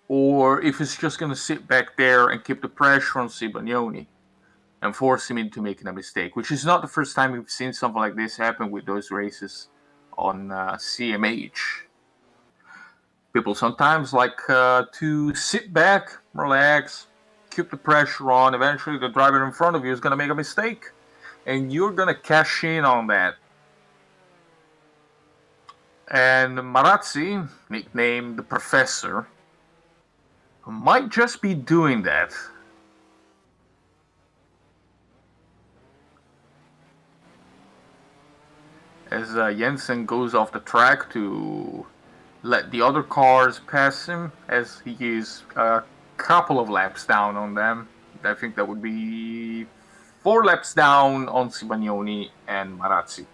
or if he's just going to sit back there and keep the pressure on Sibagnoni and force him into making a mistake, which is not the first time we've seen something like this happen with those races on CMH. People sometimes like to sit back, relax, keep the pressure on. Eventually the driver in front of you is going to make a mistake, and you're going to cash in on that. And Marazzi, nicknamed the Professor, might just be doing that. As Jensen goes off the track to let the other cars pass him, as he is a couple of laps down on them. I think that would be 4 laps down on Sibagnoni and Marazzi.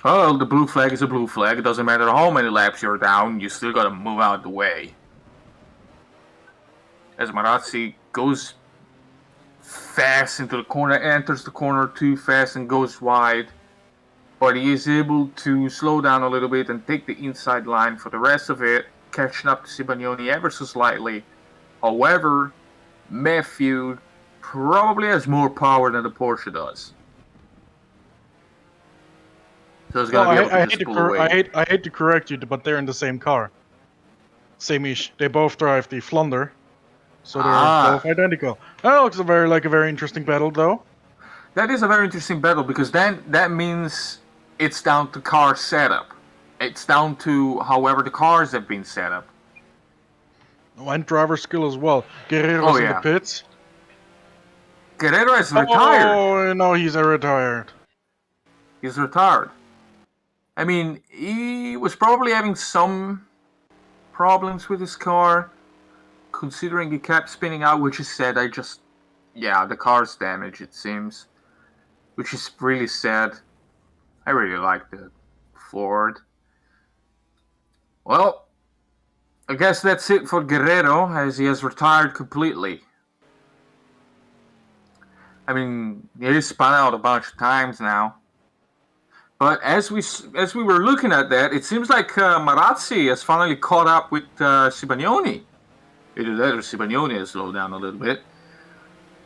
Well, the blue flag is a blue flag. It doesn't matter how many laps you're down, you still gotta move out the way. As Marazzi goes fast into the corner, enters the corner too fast and goes wide. But he is able to slow down a little bit and take the inside line for the rest of it, catching up to Sibagnoni ever so slightly. However, Matthew probably has more power than the Porsche does. So it's gonna be able to just pull away. I hate to correct you, but they're in the same car. Same-ish. They both drive the Flounder, so they're both identical. That looks a very interesting battle, though. That is a very interesting battle, because then that means it's down to car setup. It's down to however the cars have been set up. And driver skill as well. Guerrero's in the pits. Guerrero is retired. Oh, no, he's retired. He's retired. I mean, he was probably having some problems with his car, considering he kept spinning out, which is sad. The car's damaged, it seems. Which is really sad. I really like the Ford. Well, I guess that's it for Guerrero, as he has retired completely. I mean, he spun out a bunch of times now. But as we were looking at that, it seems like Marazzi has finally caught up with Sibagnoni. Either that or Sibagnoni has slowed down a little bit.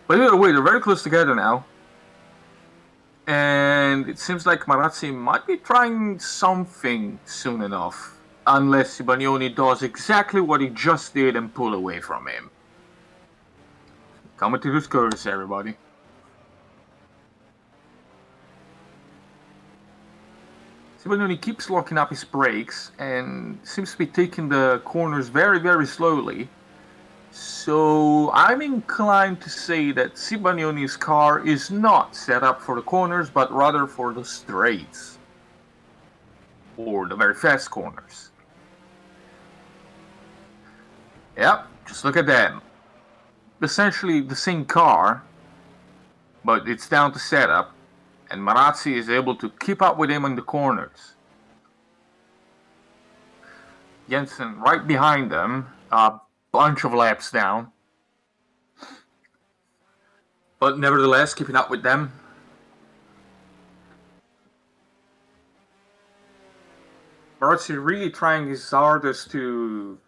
But either way, they're very close together now. And it seems like Marazzi might be trying something soon enough. Unless Sibagnoni does exactly what he just did and pull away from him. Coming to the scores, everybody. Simeoni keeps locking up his brakes and seems to be taking the corners very, very slowly. So I'm inclined to say that Simeoni's car is not set up for the corners, but rather for the straights. Or the very fast corners. Yep, just look at that. Essentially the same car, but it's down to setup, and Marazzi is able to keep up with him in the corners. Jensen right behind them, a bunch of laps down, but nevertheless keeping up with them. Marazzi really trying his hardest to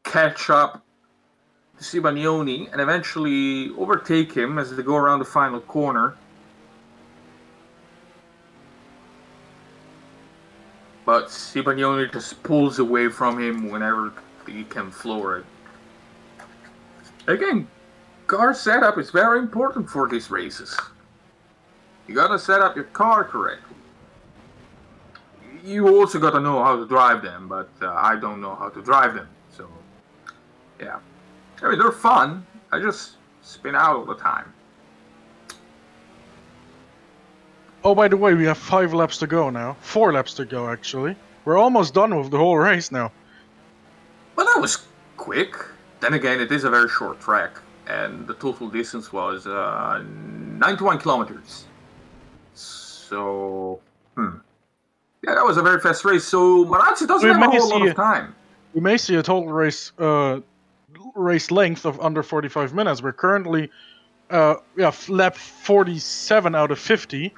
catch up to Simeoni and eventually overtake him as they go around the final corner. But Simeoni just pulls away from him whenever he can floor it. Again, car setup is very important for these races. You gotta set up your car correctly. You also gotta know how to drive them, but I don't know how to drive them, so yeah. I mean, they're fun, I just spin out all the time. Oh, by the way, we have 5 laps to go now. 4 laps to go, actually. We're almost done with the whole race now. Well, that was quick. Then again, it is a very short track, and the total distance was 91 kilometers. So, yeah, that was a very fast race. So Marazzi doesn't have a whole lot of time. We may see a total race length of under 45 minutes. We're currently lap 47 out of 50,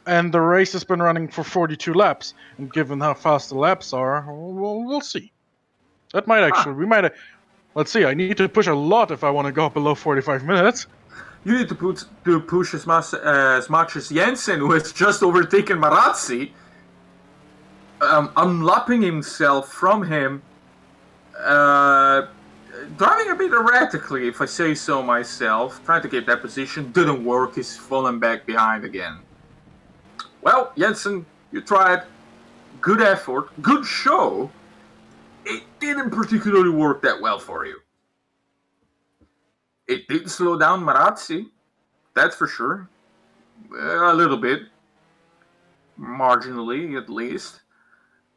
and the race has been running for 42 laps. And given how fast the laps are, we'll see. That might actually, let's see, I need to push a lot if I want to go below 45 minutes. You need to push as much as Jensen, who has just overtaken Marazzi, unlapping himself from him, driving a bit erratically, if I say so myself, trying to get that position, didn't work, he's fallen back behind again. Well, Jensen, you tried, good effort, good show, it didn't particularly work that well for you. It did slow down Marazzi, that's for sure, a little bit, marginally at least,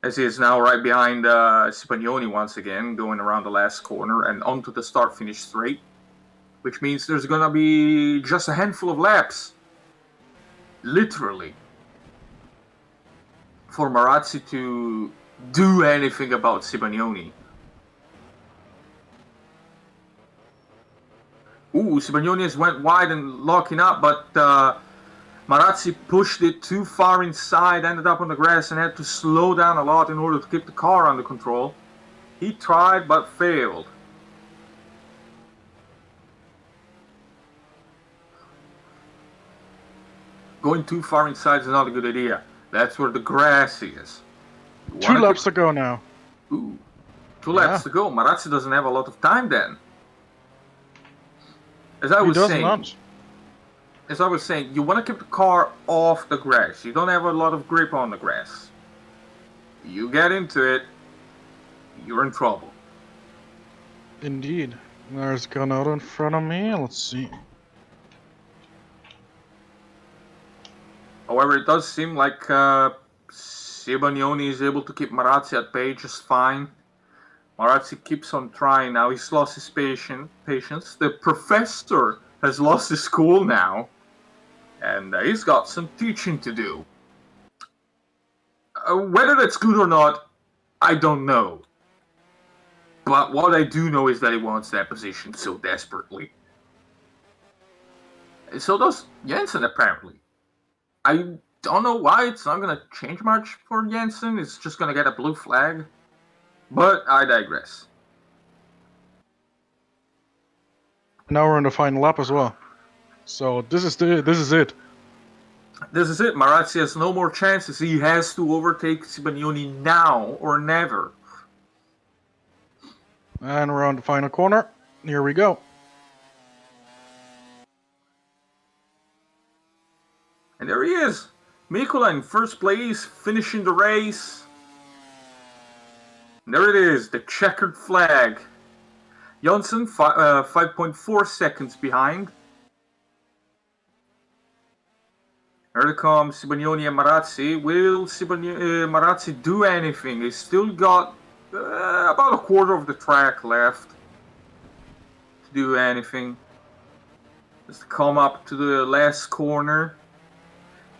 as he is now right behind Simeoni once again, going around the last corner and onto the start-finish straight, which means there's gonna be just a handful of laps, literally, for Marazzi to do anything about Simeoni. Ooh, Simeoni has went wide and locking up, but Marazzi pushed it too far inside, ended up on the grass and had to slow down a lot in order to keep the car under control. He tried but failed. Going too far inside is not a good idea. That's where the grass is. 2 laps to go now. Ooh, 2 laps to go. Marazzi doesn't have a lot of time then. As I was saying, you want to keep the car off the grass. You don't have a lot of grip on the grass. You get into it, you're in trouble. Indeed. There's Granado in front of me. Let's see. However, it does seem like Simeoni is able to keep Marazzi at bay just fine. Marazzi keeps on trying now. He's lost his patience. The professor has lost his cool now. And he's got some teaching to do. Whether that's good or not, I don't know. But what I do know is that he wants that position so desperately. So does Jensen, apparently. I don't know why it's not going to change much for Jensen. It's just going to get a blue flag. But I digress. Now we're in the final lap as well. So this is it. This is it. Marazzi has no more chances. He has to overtake Simeoni now or never. And we're on the final corner. Here we go. And there he is. Mikula in first place, finishing the race. And there it is, the checkered flag. Jonsson 5.4 seconds behind. Here they come Sibagnoni and Marazzi. Will Marazzi do anything? He's still got about a quarter of the track left to do anything. Just come up to the last corner.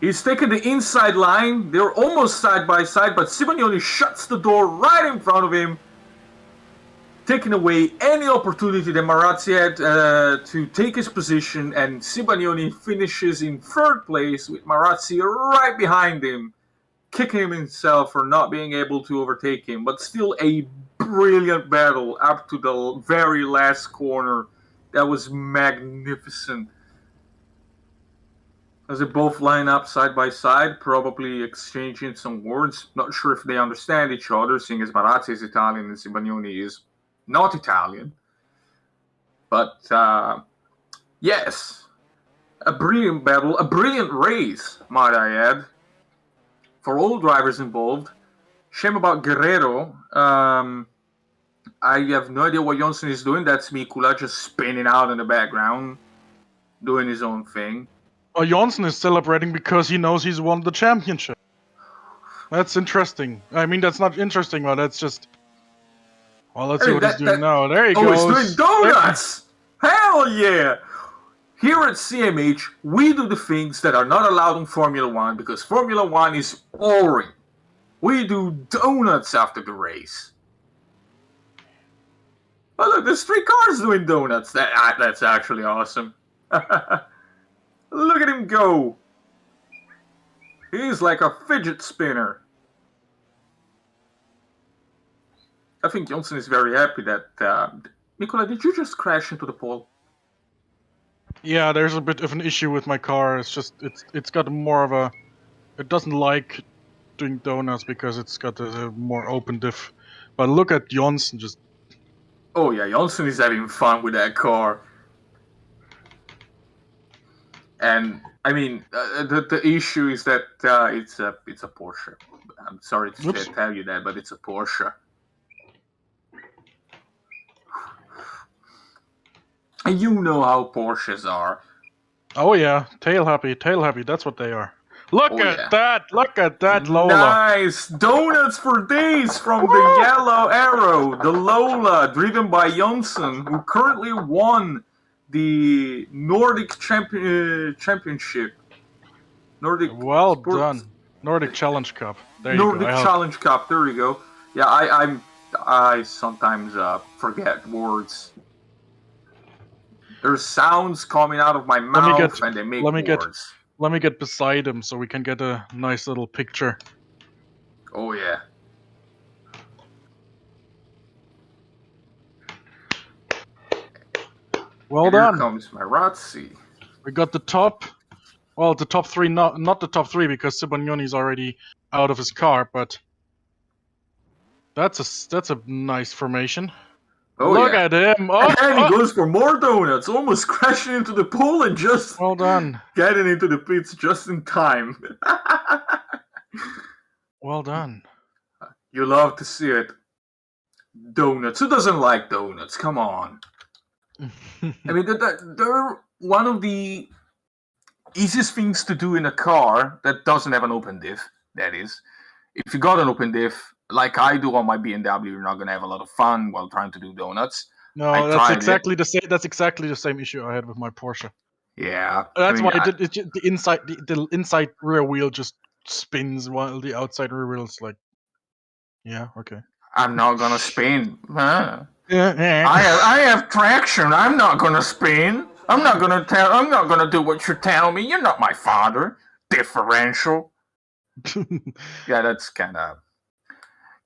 He's taking the inside line. They're almost side by side, but Sibagnoni shuts the door right in front of him, taking away any opportunity that Marazzi had to take his position, and Sibagnoni finishes in third place with Marazzi right behind him, kicking him himself for not being able to overtake him. But still a brilliant battle up to the very last corner. That was magnificent. As they both line up side by side, probably exchanging some words. Not sure if they understand each other, seeing as Marazzi is Italian and Sibagnoni is not Italian. But yes, a brilliant battle, a brilliant race, might I add, for all drivers involved. Shame about Guerrero. I have no idea what Jonsson is doing. That's Mikula just spinning out in the background, doing his own thing. Well, Jonsson is celebrating because he knows he's won the championship. That's interesting. I mean, that's not interesting, but that's just... Well, let's see what he's doing now. There he goes. Oh, he's doing donuts! Hell yeah! Here at CMH, we do the things that are not allowed in Formula 1 because Formula 1 is boring. We do donuts after the race. Oh, look, there's 3 cars doing donuts. That's actually awesome. Look at him go. He's like a fidget spinner. I think Jonsson is very happy that... Mikula, did you just crash into the pole? Yeah, there's a bit of an issue with my car. It's just, it's got more of a... It doesn't like doing donuts because it's got a more open diff. But look at Jonsson just... Oh yeah, Jonsson is having fun with that car. And I mean, the issue is that it's a Porsche. I'm sorry to tell you that, but it's a Porsche. And you know how Porsches are. Oh yeah, tail happy, that's what they are. Look at that Lola. Nice! Donuts for days from the yellow arrow, the Lola, driven by Jonsson, who currently won the Nordic Championship. Well done. Nordic Challenge Cup. There you go. Nordic Challenge Cup, there you go. Yeah, I sometimes forget words. There's sounds coming out of my mouth and they make words. Let me get beside him so we can get a nice little picture. Oh yeah. Well done. Here comes Marazzi. We got the top. Well, the top 3, not the top 3 because Sibagnoni's already out of his car, but that's a nice formation. Oh, look at him! Oh, and he goes for more donuts, almost crashing into the pole and just well done. Getting into the pits just in time. Well done. You love to see it. Donuts. Who doesn't like donuts? Come on. I mean, they're one of the easiest things to do in a car that doesn't have an open diff, that is. If you got an open diff, like I do on my BMW, you're not going to have a lot of fun while trying to do donuts. No, that's exactly the same issue I had with my Porsche. Yeah. That's why the inside rear wheel just spins while the outside rear wheel is like, yeah, okay. I'm not going to spin. Huh? I have traction. I'm not going to spin. I'm not going to do what you tell me. You're not my father. Differential. Yeah, that's kind of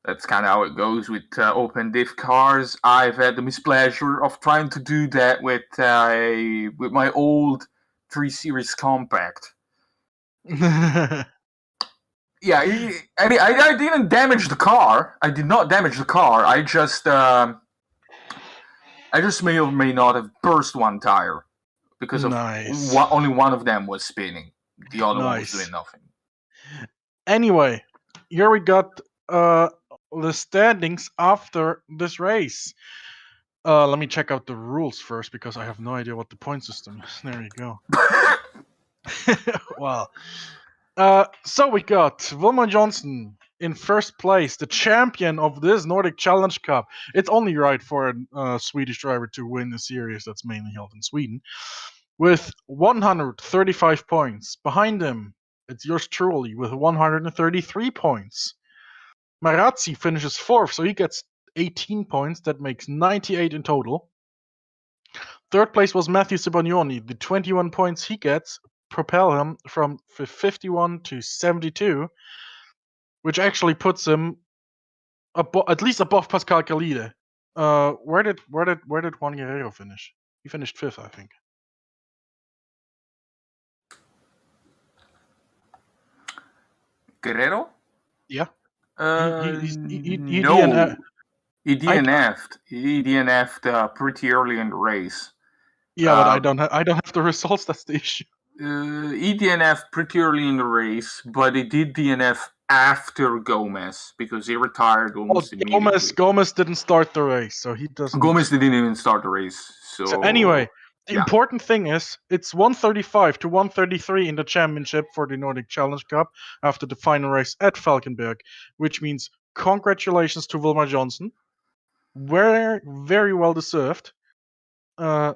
how it goes with open diff cars. I've had the mispleasure of trying to do that with my old 3 Series Compact. Yeah, I didn't damage the car. I did not damage the car. I just may or may not have burst one tire because of only one of them was spinning. The other one was doing nothing. Anyway, here we got the standings after this race. Let me check out the rules first because I have no idea what the point system is. There you go. Well, so we got Wilmer Jonsson in first place, the champion of this Nordic Challenge Cup. It's only right for a Swedish driver to win a series that's mainly held in Sweden, with 135 points. Behind him, it's yours truly with 133 points. Marazzi finishes fourth, so he gets 18 points. That makes 98 in total. Third place was Matthew Sibagnoni. The 21 points he gets propel him from 51 to 72, which actually puts him at least above Pascal Mikula. Where did Juan Guerrero finish? He finished fifth, I think. Guerrero? Yeah. No. He DNF'd pretty early in the race. Yeah, but I don't have the results. That's the issue. He DNF'd pretty early in the race, but he did DNF after Gomez because he retired almost immediately. Gomez didn't start the race, so he doesn't. Gomez didn't even start the race. So anyway, the important thing is it's 135 to 133 in the championship for the Nordic Challenge Cup after the final race at Falkenberg, which means congratulations to Wilmer Jonsson. Very well deserved. 2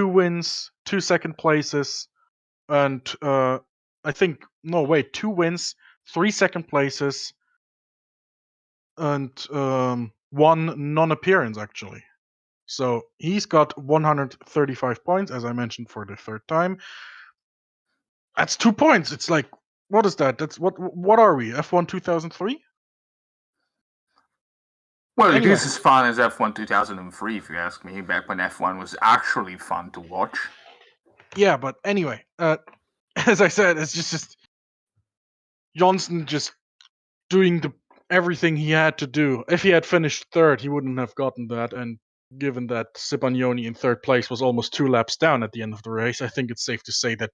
wins, 2 second places, and 2 wins, 3 second places, and 1 non-appearance actually. So he's got 135 points, as I mentioned for the third time. That's 2 points. It's like, what is that? That's what are we? F1 2003? Well, anyway. It is as fun as F1 2003, if you ask me, back when F1 was actually fun to watch. Yeah, but anyway, as I said, it's just Jonsson just doing everything he had to do. If he had finished third, he wouldn't have gotten that, and given that Sibagnoni in third place was almost 2 laps down at the end of the race, I think it's safe to say that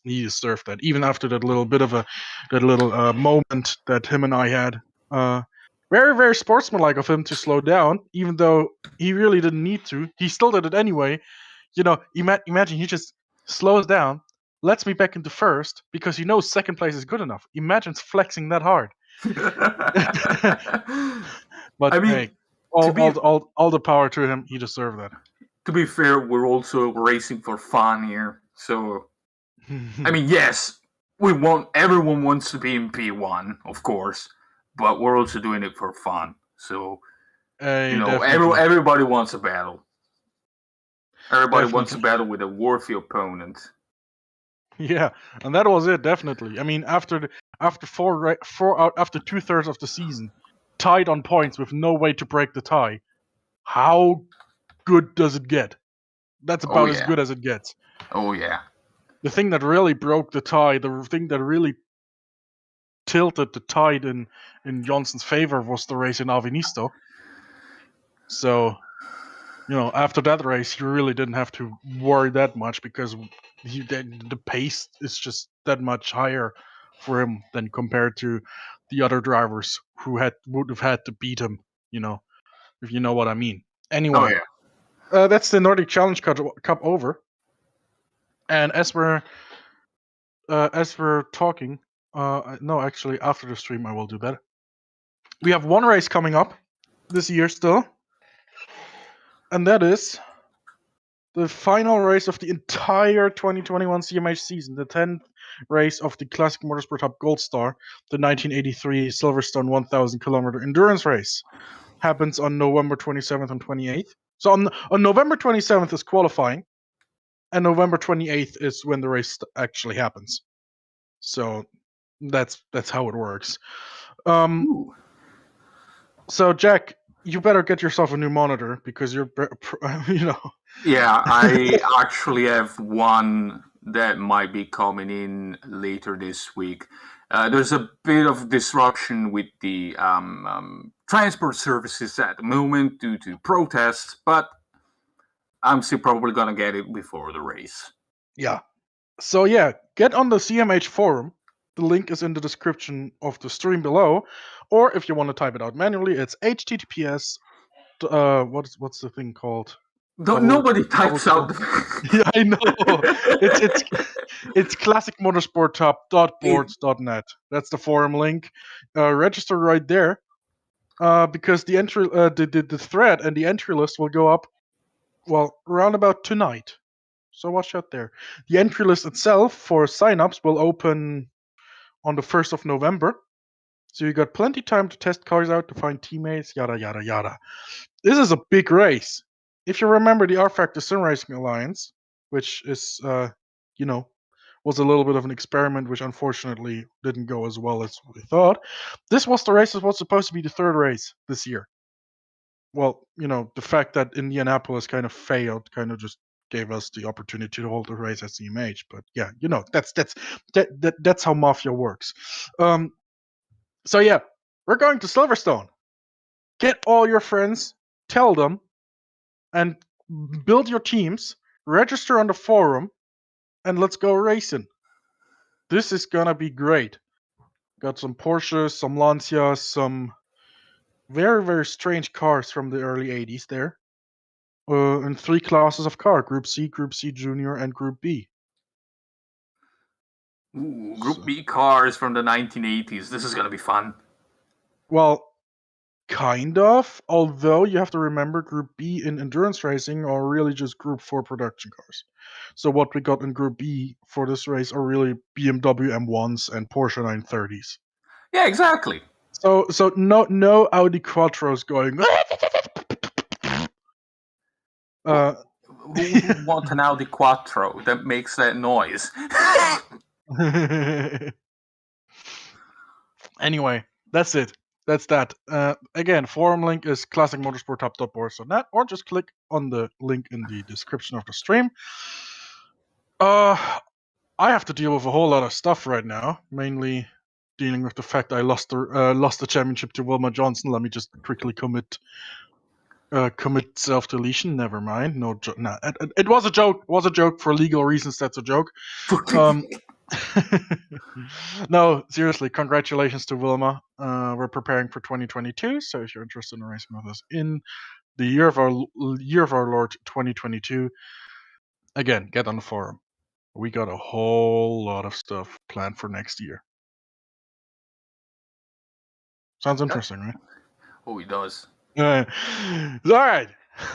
he deserved that, even after that little moment that him and I had. Very, very sportsmanlike of him to slow down, even though he really didn't need to. He still did it anyway. Imagine he just slows down, lets me back into first, because he knows second place is good enough. Imagine flexing that hard. But I mean, hey, all the power to him. He deserved that. To be fair, we're also racing for fun here. So, I mean, yes, everyone wants to be in P1, of course, but we're also doing it for fun. So, everybody wants a battle. Everybody wants a battle with a worthy opponent. Yeah, and that was it, definitely. I mean, after 2/3 of the season, tied on points with no way to break the tie, how good does it get? That's about as good as it gets. Oh yeah. The thing that really broke the tie, the thing that really tilted the tide in Jonsson's favor was the race in Avinisto. So, after that race, he really didn't have to worry that much because the pace is just that much higher for him than compared to the other drivers who would have had to beat him, if you know what I mean. Anyway, that's the Nordic Challenge Cup over. And as we're talking, no, actually, after the stream, I will do that. We have one race coming up this year still, and that is the final race of the entire 2021 CMH season, the 10th race of the Classic Motorsport Hub Gold Star, the 1983 Silverstone 1,000 kilometer endurance race, happens on November 27th and 28th. So on November 27th is qualifying, and November 28th is when the race actually happens. So that's how it works. So Jack, you better get yourself a new monitor because you're, Yeah, I actually have one that might be coming in later this week. There's a bit of disruption with the transport services at the moment due to protests, but I'm still probably going to get it before the race. Yeah. So yeah, get on the CMH forum The link is in the description of the stream below, or if you want to type it out manually, it's https. What's the thing called? Nobody types out. Yeah, I know. It's classicmotorsporttop.boards.net. That's the forum link. Register right there, because the entry, the thread and the entry list will go up, well, around about tonight. So watch out there. The entry list itself for signups will open on the 1st of November. So you got plenty time to test cars out, to find teammates, yada yada yada. This is a big race. If you remember the R-Factor Sim Racing Alliance, which is, was a little bit of an experiment, which unfortunately didn't go as well as we thought. This was the race that was supposed to be the third race this year. Well, the fact that Indianapolis kind of failed kind of just gave us the opportunity to hold the race at CMH. But yeah, that's how Mafia works. So yeah, we're going to Silverstone. Get all your friends, tell them, and build your teams, register on the forum, and let's go racing. This is gonna be great. Got some Porsches, some Lancias, some very, very strange cars from the early 80s there. In 3 classes of car: Group C Junior, and Group B. Ooh, Group B cars from the 1980s. This is gonna be fun. Well, kind of. Although you have to remember, Group B in endurance racing are really just Group 4 production cars. So what we got in Group B for this race are really BMW M1s and Porsche 930s. Yeah, exactly. So no Audi Quattros going. Who would want an Audi Quattro that makes that noise? Anyway, that's it. That's that. Again, forum link is classicmotorsporttop.boards.net, or just click on the link in the description of the stream. I have to deal with a whole lot of stuff right now, mainly dealing with the fact I lost the championship to Wilmer Jonsson. Let me just quickly commit self-deletion. Never mind. No, it was a joke. It was a joke for legal reasons. That's a joke. No, seriously, congratulations to Wilma. We're preparing for 2022, so if you're interested in racing with us in the year of our Lord 2022, again, get on the forum. We got a whole lot of stuff planned for next year. Sounds interesting, right? Oh, it does. All right,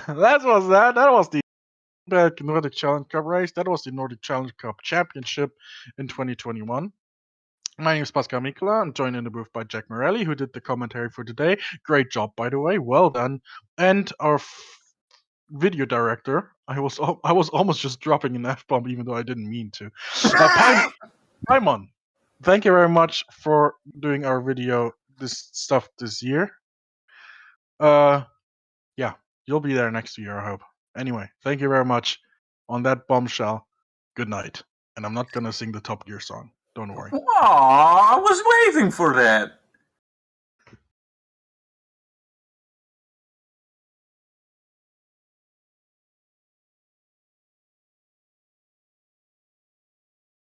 that was that. That was the Nordic Challenge Cup race. That was the Nordic Challenge Cup Championship in 2021. My name is Pascal Mikula. I'm joined in the booth by Jack Morelli, who did the commentary for today. Great job, by the way. Well done. And our video director. I was almost just dropping an F-bomb, even though I didn't mean to. Paimon, thank you very much for doing our video this year. Yeah, you'll be there next year, I hope. Anyway, thank you very much. On that bombshell, good night. And I'm not gonna sing the Top Gear song. Don't worry. Aw, I was waiting for that.